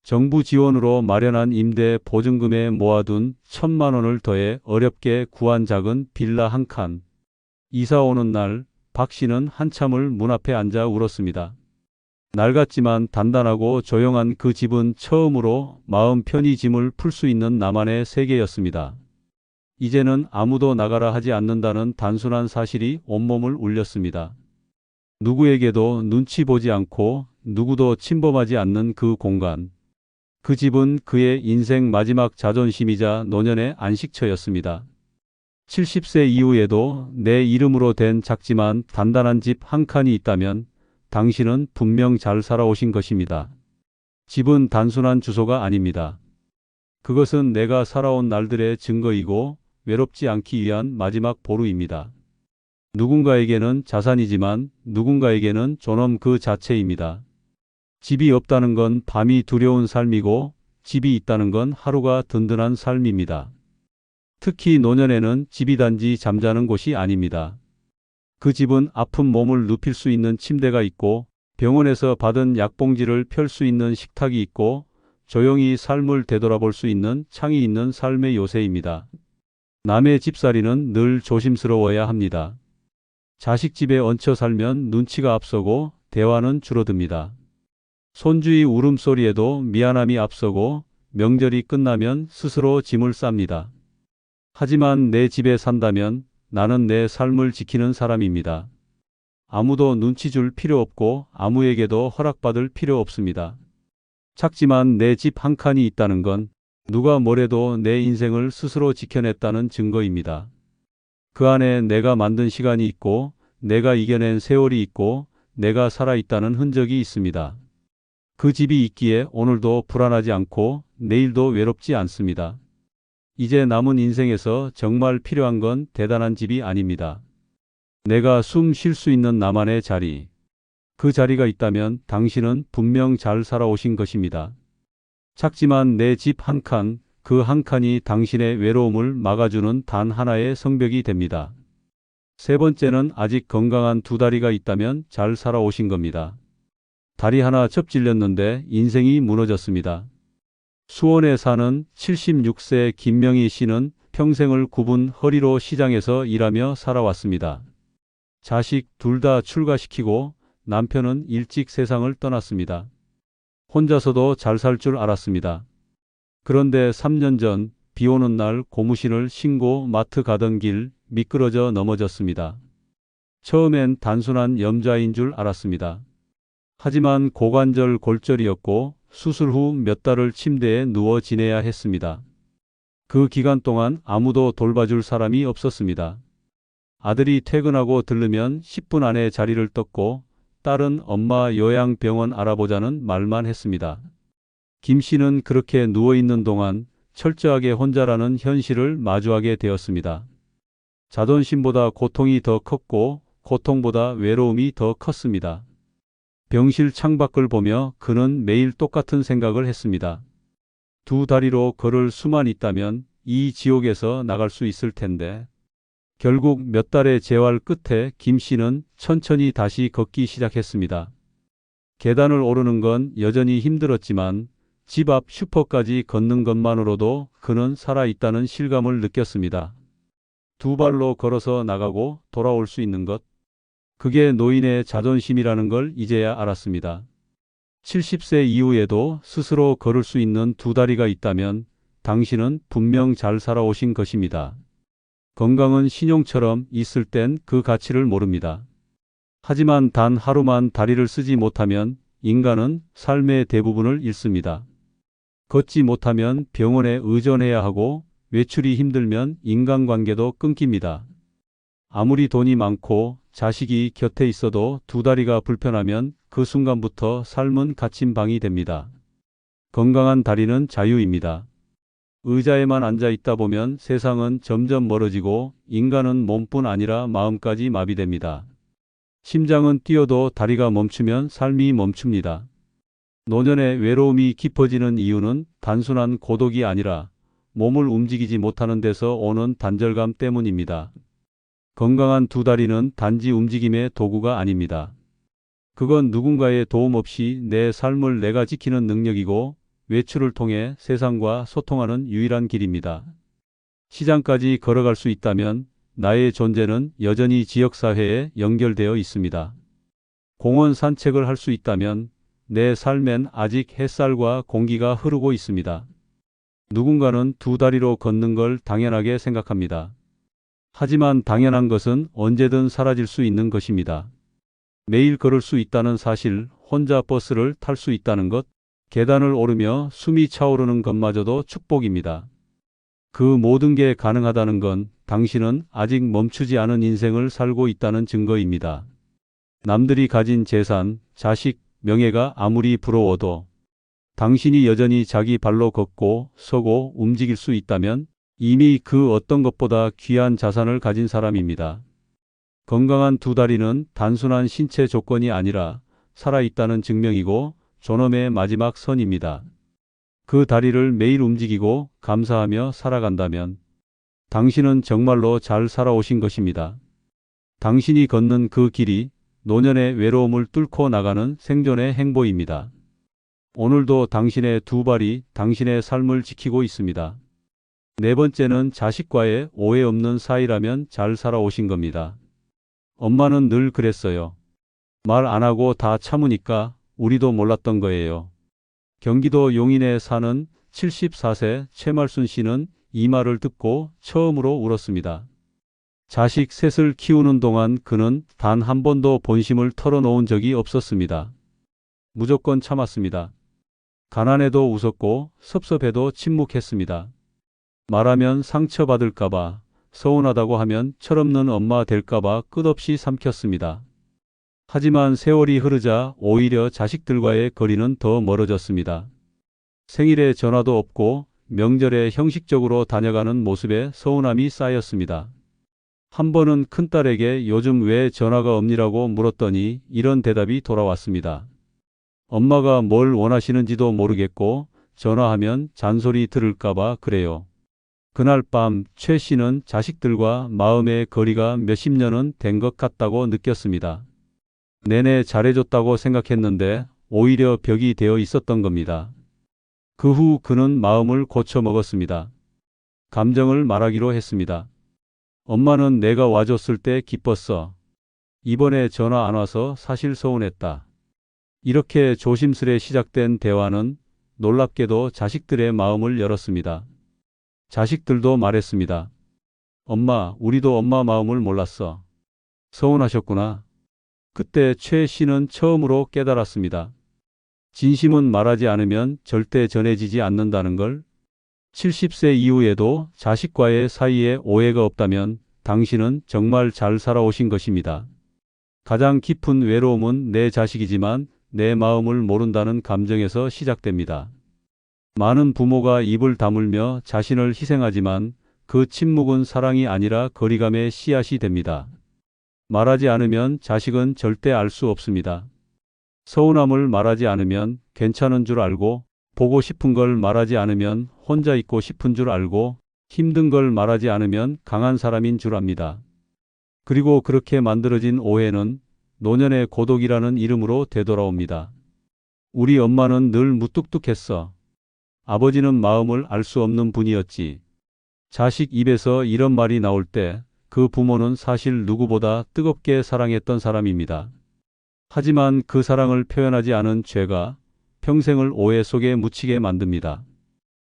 정부 지원으로 마련한 임대 보증금에 모아둔 1,000만 원을 더해 어렵게 구한 작은 빌라 한 칸. 이사 오는 날 박 씨는 한참을 문 앞에 앉아 울었습니다. 낡았지만 단단하고 조용한 그 집은 처음으로 마음 편히 짐을 풀 수 있는 나만의 세계였습니다. 이제는 아무도 나가라 하지 않는다는 단순한 사실이 온몸을 울렸습니다. 누구에게도 눈치 보지 않고 누구도 침범하지 않는 그 공간. 그 집은 그의 인생 마지막 자존심이자 노년의 안식처였습니다. 70세 이후에도 내 이름으로 된 작지만 단단한 집 한 칸이 있다면 당신은 분명 잘 살아오신 것입니다. 집은 단순한 주소가 아닙니다. 그것은 내가 살아온 날들의 증거이고 외롭지 않기 위한 마지막 보루입니다. 누군가에게는 자산이지만 누군가에게는 존엄 그 자체입니다. 집이 없다는 건 밤이 두려운 삶이고 집이 있다는 건 하루가 든든한 삶입니다. 특히 노년에는 집이 단지 잠자는 곳이 아닙니다. 그 집은 아픈 몸을 눕힐 수 있는 침대가 있고 병원에서 받은 약봉지를 펼 수 있는 식탁이 있고 조용히 삶을 되돌아볼 수 있는 창이 있는 삶의 요새입니다. 남의 집살이는 늘 조심스러워야 합니다. 자식 집에 얹혀 살면 눈치가 앞서고 대화는 줄어듭니다. 손주의 울음소리에도 미안함이 앞서고 명절이 끝나면 스스로 짐을 쌉니다. 하지만 내 집에 산다면 나는 내 삶을 지키는 사람입니다. 아무도 눈치 줄 필요 없고 아무에게도 허락받을 필요 없습니다. 작지만 내 집 한 칸이 있다는 건 누가 뭐래도 내 인생을 스스로 지켜냈다는 증거입니다. 그 안에 내가 만든 시간이 있고 내가 이겨낸 세월이 있고 내가 살아있다는 흔적이 있습니다. 그 집이 있기에 오늘도 불안하지 않고 내일도 외롭지 않습니다. 이제 남은 인생에서 정말 필요한 건 대단한 집이 아닙니다. 내가 숨 쉴 수 있는 나만의 자리. 그 자리가 있다면 당신은 분명 잘 살아오신 것입니다. 작지만 내 집 한 칸, 그 한 칸이 당신의 외로움을 막아주는 단 하나의 성벽이 됩니다. 세 번째는 아직 건강한 두 다리가 있다면 잘 살아오신 겁니다. 다리 하나 접질렸는데 인생이 무너졌습니다. 수원에 사는 76세 김명희 씨는 평생을 굽은 허리로 시장에서 일하며 살아왔습니다. 자식 둘 다 출가시키고 남편은 일찍 세상을 떠났습니다. 혼자서도 잘 살 줄 알았습니다. 그런데 3년 전 비 오는 날 고무신을 신고 마트 가던 길 미끄러져 넘어졌습니다. 처음엔 단순한 염좌인 줄 알았습니다. 하지만 고관절 골절이었고 수술 후 몇 달을 침대에 누워 지내야 했습니다. 그 기간 동안 아무도 돌봐줄 사람이 없었습니다. 아들이 퇴근하고 들르면 10분 안에 자리를 떴고 딸은 엄마 요양병원 알아보자는 말만 했습니다. 김 씨는 그렇게 누워있는 동안 철저하게 혼자라는 현실을 마주하게 되었습니다. 자존심보다 고통이 더 컸고 고통보다 외로움이 더 컸습니다. 병실 창밖을 보며 그는 매일 똑같은 생각을 했습니다. 두 다리로 걸을 수만 있다면 이 지옥에서 나갈 수 있을 텐데. 결국 몇 달의 재활 끝에 김 씨는 천천히 다시 걷기 시작했습니다. 계단을 오르는 건 여전히 힘들었지만 집 앞 슈퍼까지 걷는 것만으로도 그는 살아있다는 실감을 느꼈습니다. 두 발로 걸어서 나가고 돌아올 수 있는 것. 그게 노인의 자존심이라는 걸 이제야 알았습니다. 70세 이후에도 스스로 걸을 수 있는 두 다리가 있다면 당신은 분명 잘 살아오신 것입니다. 건강은 신용처럼 있을 땐 그 가치를 모릅니다. 하지만 단 하루만 다리를 쓰지 못하면 인간은 삶의 대부분을 잃습니다. 걷지 못하면 병원에 의존해야 하고 외출이 힘들면 인간관계도 끊깁니다. 아무리 돈이 많고 자식이 곁에 있어도 두 다리가 불편하면 그 순간부터 삶은 갇힌 방이 됩니다. 건강한 다리는 자유입니다. 의자에만 앉아 있다 보면 세상은 점점 멀어지고 인간은 몸뿐 아니라 마음까지 마비됩니다. 심장은 뛰어도 다리가 멈추면 삶이 멈춥니다. 노년의 외로움이 깊어지는 이유는 단순한 고독이 아니라 몸을 움직이지 못하는 데서 오는 단절감 때문입니다. 건강한 두 다리는 단지 움직임의 도구가 아닙니다. 그건 누군가의 도움 없이 내 삶을 내가 지키는 능력이고 외출을 통해 세상과 소통하는 유일한 길입니다. 시장까지 걸어갈 수 있다면 나의 존재는 여전히 지역사회에 연결되어 있습니다. 공원 산책을 할 수 있다면 내 삶엔 아직 햇살과 공기가 흐르고 있습니다. 누군가는 두 다리로 걷는 걸 당연하게 생각합니다. 하지만 당연한 것은 언제든 사라질 수 있는 것입니다. 매일 걸을 수 있다는 사실, 혼자 버스를 탈 수 있다는 것, 계단을 오르며 숨이 차오르는 것마저도 축복입니다. 그 모든 게 가능하다는 건 당신은 아직 멈추지 않은 인생을 살고 있다는 증거입니다. 남들이 가진 재산, 자식, 명예가 아무리 부러워도 당신이 여전히 자기 발로 걷고 서고 움직일 수 있다면 이미 그 어떤 것보다 귀한 자산을 가진 사람입니다. 건강한 두 다리는 단순한 신체 조건이 아니라 살아있다는 증명이고 존엄의 마지막 선입니다. 그 다리를 매일 움직이고 감사하며 살아간다면 당신은 정말로 잘 살아오신 것입니다. 당신이 걷는 그 길이 노년의 외로움을 뚫고 나가는 생존의 행보입니다. 오늘도 당신의 두 발이 당신의 삶을 지키고 있습니다. 네 번째는 자식과의 오해 없는 사이라면 잘 살아오신 겁니다. 엄마는 늘 그랬어요. 말 안 하고 다 참으니까 우리도 몰랐던 거예요. 경기도 용인에 사는 74세 최말순 씨는 이 말을 듣고 처음으로 울었습니다. 자식 셋을 키우는 동안 그는 단 한 번도 본심을 털어놓은 적이 없었습니다. 무조건 참았습니다. 가난해도 웃었고 섭섭해도 침묵했습니다. 말하면 상처받을까봐, 서운하다고 하면 철없는 엄마 될까봐 끝없이 삼켰습니다. 하지만 세월이 흐르자 오히려 자식들과의 거리는 더 멀어졌습니다. 생일에 전화도 없고 명절에 형식적으로 다녀가는 모습에 서운함이 쌓였습니다. 한 번은 큰딸에게 요즘 왜 전화가 없니라고 물었더니 이런 대답이 돌아왔습니다. 엄마가 뭘 원하시는지도 모르겠고 전화하면 잔소리 들을까봐 그래요. 그날 밤 최 씨는 자식들과 마음의 거리가 몇십 년은 된 것 같다고 느꼈습니다. 내내 잘해줬다고 생각했는데 오히려 벽이 되어 있었던 겁니다. 그 후 그는 마음을 고쳐 먹었습니다. 감정을 말하기로 했습니다. 엄마는 내가 와줬을 때 기뻤어. 이번에 전화 안 와서 사실 서운했다. 이렇게 조심스레 시작된 대화는 놀랍게도 자식들의 마음을 열었습니다. 자식들도 말했습니다. 엄마, 우리도 엄마 마음을 몰랐어. 서운하셨구나. 그때 최 씨는 처음으로 깨달았습니다. 진심은 말하지 않으면 절대 전해지지 않는다는 걸. 70세 이후에도 자식과의 사이에 오해가 없다면 당신은 정말 잘 살아오신 것입니다. 가장 깊은 외로움은 내 자식이지만 내 마음을 모른다는 감정에서 시작됩니다. 많은 부모가 입을 다물며 자신을 희생하지만 그 침묵은 사랑이 아니라 거리감의 씨앗이 됩니다. 말하지 않으면 자식은 절대 알 수 없습니다. 서운함을 말하지 않으면 괜찮은 줄 알고, 보고 싶은 걸 말하지 않으면 혼자 있고 싶은 줄 알고, 힘든 걸 말하지 않으면 강한 사람인 줄 압니다. 그리고 그렇게 만들어진 오해는 노년의 고독이라는 이름으로 되돌아옵니다. 우리 엄마는 늘 무뚝뚝했어. 아버지는 마음을 알 수 없는 분이었지. 자식 입에서 이런 말이 나올 때 그 부모는 사실 누구보다 뜨겁게 사랑했던 사람입니다. 하지만 그 사랑을 표현하지 않은 죄가 평생을 오해 속에 묻히게 만듭니다.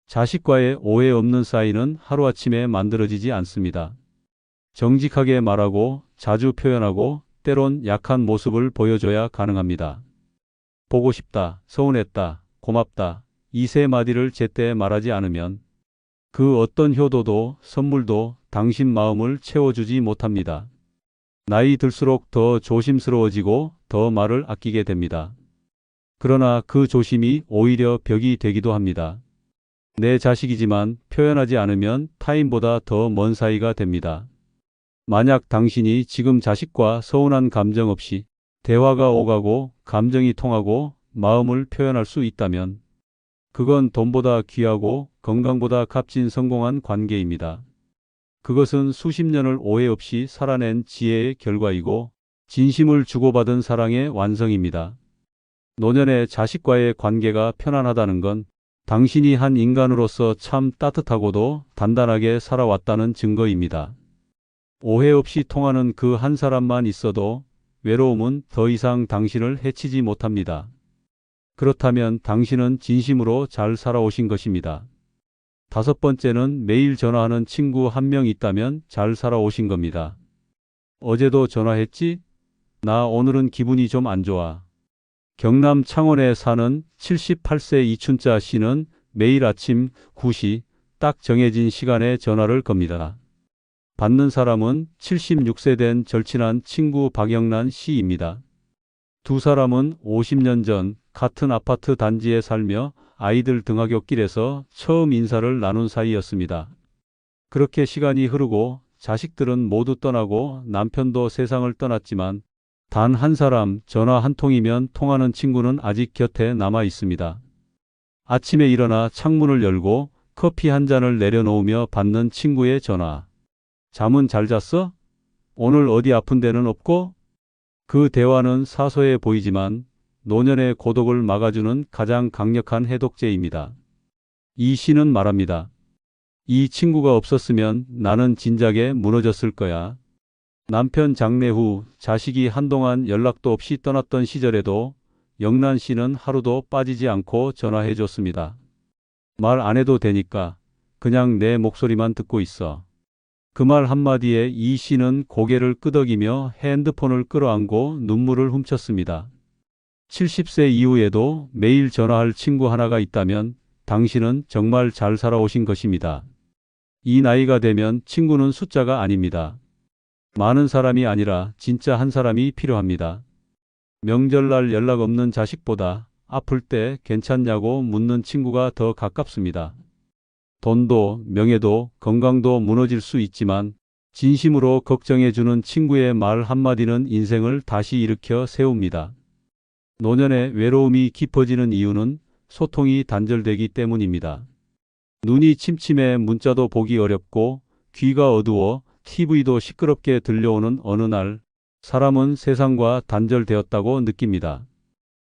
자식과의 오해 없는 사이는 하루아침에 만들어지지 않습니다. 정직하게 말하고 자주 표현하고 때론 약한 모습을 보여줘야 가능합니다. 보고 싶다, 서운했다, 고맙다, 이 세 마디를 제때 말하지 않으면 그 어떤 효도도 선물도 당신 마음을 채워주지 못합니다. 나이 들수록 더 조심스러워지고 더 말을 아끼게 됩니다. 그러나 그 조심이 오히려 벽이 되기도 합니다. 내 자식이지만 표현하지 않으면 타인보다 더 먼 사이가 됩니다. 만약 당신이 지금 자식과 서운한 감정 없이 대화가 오가고 감정이 통하고 마음을 표현할 수 있다면 그건 돈보다 귀하고 건강보다 값진 성공한 관계입니다. 그것은 수십 년을 오해 없이 살아낸 지혜의 결과이고 진심을 주고받은 사랑의 완성입니다. 노년의 자식과의 관계가 편안하다는 건 당신이 한 인간으로서 참 따뜻하고도 단단하게 살아왔다는 증거입니다. 오해 없이 통하는 그 한 사람만 있어도 외로움은 더 이상 당신을 해치지 못합니다. 그렇다면 당신은 진심으로 잘 살아오신 것입니다. 다섯 번째는 매일 전화하는 친구 한 명 있다면 잘 살아오신 겁니다. 어제도 전화했지? 나 오늘은 기분이 좀 안 좋아. 경남 창원에 사는 78세 이춘자 씨는 매일 아침 9시 딱 정해진 시간에 전화를 겁니다. 받는 사람은 76세 된 절친한 친구 박영란 씨입니다. 두 사람은 50년 전 같은 아파트 단지에 살며 아이들 등하굣길에서 처음 인사를 나눈 사이였습니다. 그렇게 시간이 흐르고 자식들은 모두 떠나고 남편도 세상을 떠났지만 단 한 사람 전화 한 통이면 통하는 친구는 아직 곁에 남아 있습니다. 아침에 일어나 창문을 열고 커피 한 잔을 내려놓으며 받는 친구의 전화. 잠은 잘 잤어? 오늘 어디 아픈 데는 없고? 그 대화는 사소해 보이지만 노년의 고독을 막아주는 가장 강력한 해독제입니다. 이 시는 말합니다. 이 친구가 없었으면 나는 진작에 무너졌을 거야. 남편 장례 후 자식이 한동안 연락도 없이 떠났던 시절에도 영란 씨는 하루도 빠지지 않고 전화해 줬습니다. 말 안 해도 되니까 그냥 내 목소리만 듣고 있어. 그 말 한마디에 이 씨는 고개를 끄덕이며 핸드폰을 끌어안고 눈물을 훔쳤습니다. 70세 이후에도 매일 전화할 친구 하나가 있다면 당신은 정말 잘 살아오신 것입니다. 이 나이가 되면 친구는 숫자가 아닙니다. 많은 사람이 아니라 진짜 한 사람이 필요합니다. 명절날 연락 없는 자식보다 아플 때 괜찮냐고 묻는 친구가 더 가깝습니다. 돈도 명예도 건강도 무너질 수 있지만 진심으로 걱정해주는 친구의 말 한마디는 인생을 다시 일으켜 세웁니다. 노년의 외로움이 깊어지는 이유는 소통이 단절되기 때문입니다. 눈이 침침해 문자도 보기 어렵고 귀가 어두워 TV도 시끄럽게 들려오는 어느 날 사람은 세상과 단절되었다고 느낍니다.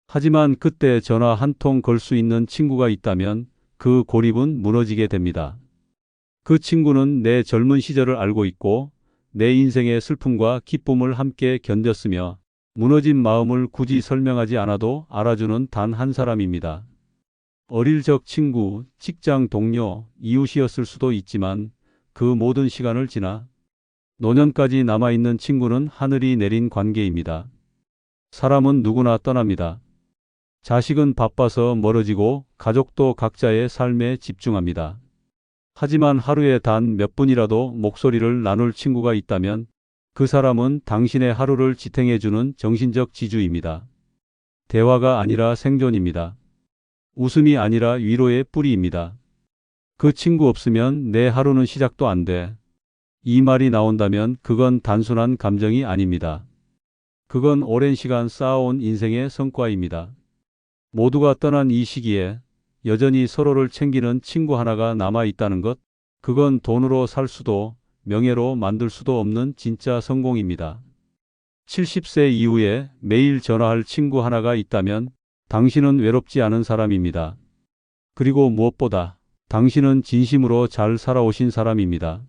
하지만 그때 전화 한 통 걸 수 있는 친구가 있다면 그 고립은 무너지게 됩니다. 그 친구는 내 젊은 시절을 알고 있고 내 인생의 슬픔과 기쁨을 함께 견뎠으며 무너진 마음을 굳이 설명하지 않아도 알아주는 단 한 사람입니다. 어릴 적 친구, 직장 동료, 이웃이었을 수도 있지만 그 모든 시간을 지나 노년까지 남아있는 친구는 하늘이 내린 관계입니다. 사람은 누구나 떠납니다. 자식은 바빠서 멀어지고 가족도 각자의 삶에 집중합니다. 하지만 하루에 단 몇 분이라도 목소리를 나눌 친구가 있다면 그 사람은 당신의 하루를 지탱해주는 정신적 지주입니다. 대화가 아니라 생존입니다. 웃음이 아니라 위로의 뿌리입니다. 그 친구 없으면 내 하루는 시작도 안 돼. 이 말이 나온다면 그건 단순한 감정이 아닙니다. 그건 오랜 시간 쌓아온 인생의 성과입니다. 모두가 떠난 이 시기에 여전히 서로를 챙기는 친구 하나가 남아 있다는 것, 그건 돈으로 살 수도 명예로 만들 수도 없는 진짜 성공입니다. 70세 이후에 매일 전화할 친구 하나가 있다면 당신은 외롭지 않은 사람입니다. 그리고 무엇보다 당신은 진심으로 잘 살아오신 사람입니다.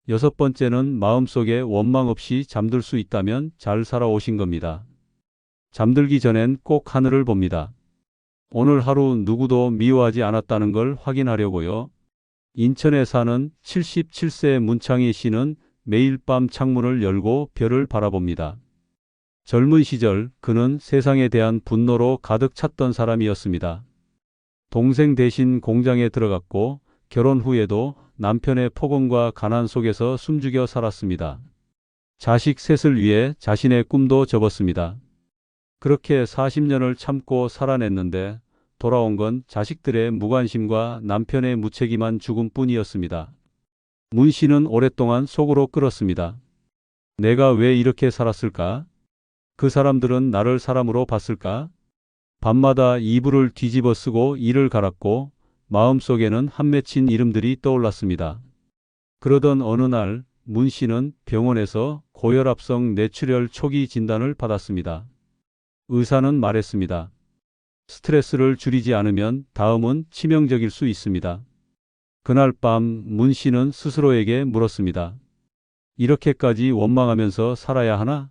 여섯 번째는 마음속에 원망 없이 잠들 수 있다면 잘 살아오신 겁니다. 잠들기 전엔 꼭 하늘을 봅니다. 오늘 하루 누구도 미워하지 않았다는 걸 확인하려고요. 인천에 사는 77세 문창희 씨는 매일 밤 창문을 열고 별을 바라봅니다. 젊은 시절 그는 세상에 대한 분노로 가득 찼던 사람이었습니다. 동생 대신 공장에 들어갔고 결혼 후에도 남편의 폭언과 가난 속에서 숨죽여 살았습니다. 자식 셋을 위해 자신의 꿈도 접었습니다. 그렇게 40년을 참고 살아냈는데 돌아온 건 자식들의 무관심과 남편의 무책임한 죽음뿐이었습니다. 문 씨는 오랫동안 속으로 끓었습니다. 내가 왜 이렇게 살았을까? 그 사람들은 나를 사람으로 봤을까? 밤마다 이불을 뒤집어 쓰고 이를 갈았고 마음속에는 한 맺힌 이름들이 떠올랐습니다. 그러던 어느 날 문 씨는 병원에서 고혈압성 뇌출혈 초기 진단을 받았습니다. 의사는 말했습니다. 스트레스를 줄이지 않으면 다음은 치명적일 수 있습니다. 그날 밤 문 씨는 스스로에게 물었습니다. 이렇게까지 원망하면서 살아야 하나?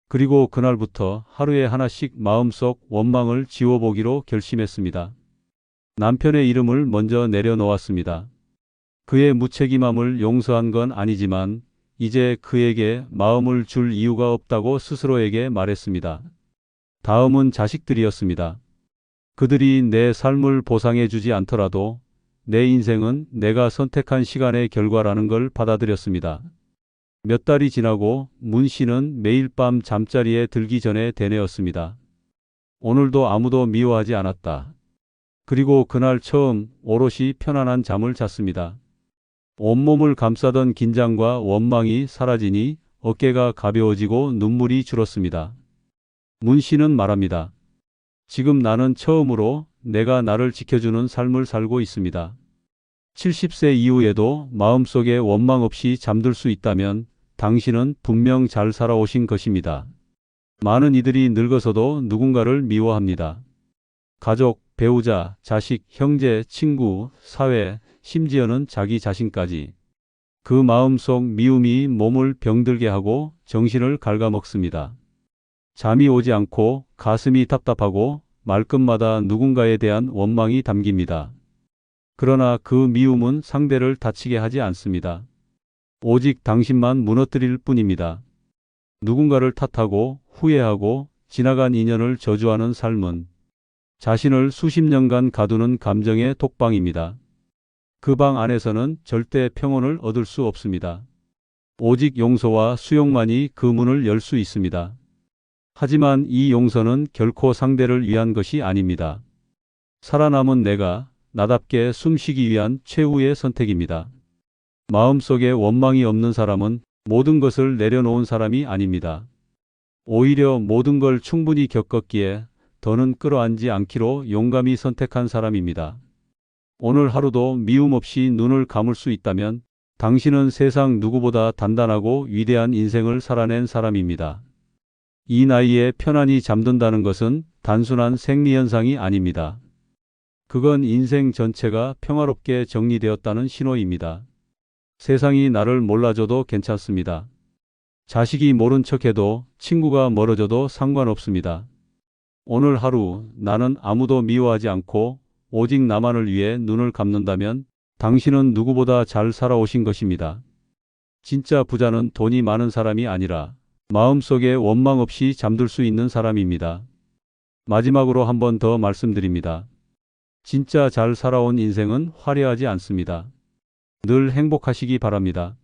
그리고 그날부터 하루에 하나씩 마음속 원망을 지워보기로 결심했습니다. 남편의 이름을 먼저 내려놓았습니다. 그의 무책임함을 용서한 건 아니지만 이제 그에게 마음을 줄 이유가 없다고 스스로에게 말했습니다. 다음은 자식들이었습니다. 그들이 내 삶을 보상해 주지 않더라도 내 인생은 내가 선택한 시간의 결과라는 걸 받아들였습니다. 몇 달이 지나고 문 씨는 매일 밤 잠자리에 들기 전에 되뇌었습니다. 오늘도 아무도 미워하지 않았다. 그리고 그날 처음 오롯이 편안한 잠을 잤습니다. 온몸을 감싸던 긴장과 원망이 사라지니 어깨가 가벼워지고 눈물이 줄었습니다. 문 씨는 말합니다. 지금 나는 처음으로 내가 나를 지켜주는 삶을 살고 있습니다. 70세 이후에도 마음속에 원망 없이 잠들 수 있다면 당신은 분명 잘 살아오신 것입니다. 많은 이들이 늙어서도 누군가를 미워합니다. 가족, 배우자, 자식, 형제, 친구, 사회, 심지어는 자기 자신까지. 그 마음속 미움이 몸을 병들게 하고 정신을 갉아먹습니다. 잠이 오지 않고 가슴이 답답하고 말끝마다 누군가에 대한 원망이 담깁니다. 그러나 그 미움은 상대를 다치게 하지 않습니다. 오직 당신만 무너뜨릴 뿐입니다. 누군가를 탓하고 후회하고 지나간 인연을 저주하는 삶은 자신을 수십 년간 가두는 감정의 독방입니다. 그 방 안에서는 절대 평온을 얻을 수 없습니다. 오직 용서와 수용만이 그 문을 열 수 있습니다. 하지만 이 용서는 결코 상대를 위한 것이 아닙니다. 살아남은 내가 나답게 숨쉬기 위한 최후의 선택입니다. 마음속에 원망이 없는 사람은 모든 것을 내려놓은 사람이 아닙니다. 오히려 모든 걸 충분히 겪었기에 더는 끌어안지 않기로 용감히 선택한 사람입니다. 오늘 하루도 미움 없이 눈을 감을 수 있다면 당신은 세상 누구보다 단단하고 위대한 인생을 살아낸 사람입니다. 이 나이에 편안히 잠든다는 것은 단순한 생리현상이 아닙니다. 그건 인생 전체가 평화롭게 정리되었다는 신호입니다. 세상이 나를 몰라줘도 괜찮습니다. 자식이 모른 척해도 친구가 멀어져도 상관없습니다. 오늘 하루 나는 아무도 미워하지 않고 오직 나만을 위해 눈을 감는다면 당신은 누구보다 잘 살아오신 것입니다. 진짜 부자는 돈이 많은 사람이 아니라 마음속에 원망 없이 잠들 수 있는 사람입니다. 마지막으로 한 번 더 말씀드립니다. 진짜 잘 살아온 인생은 화려하지 않습니다. 늘 행복하시기 바랍니다.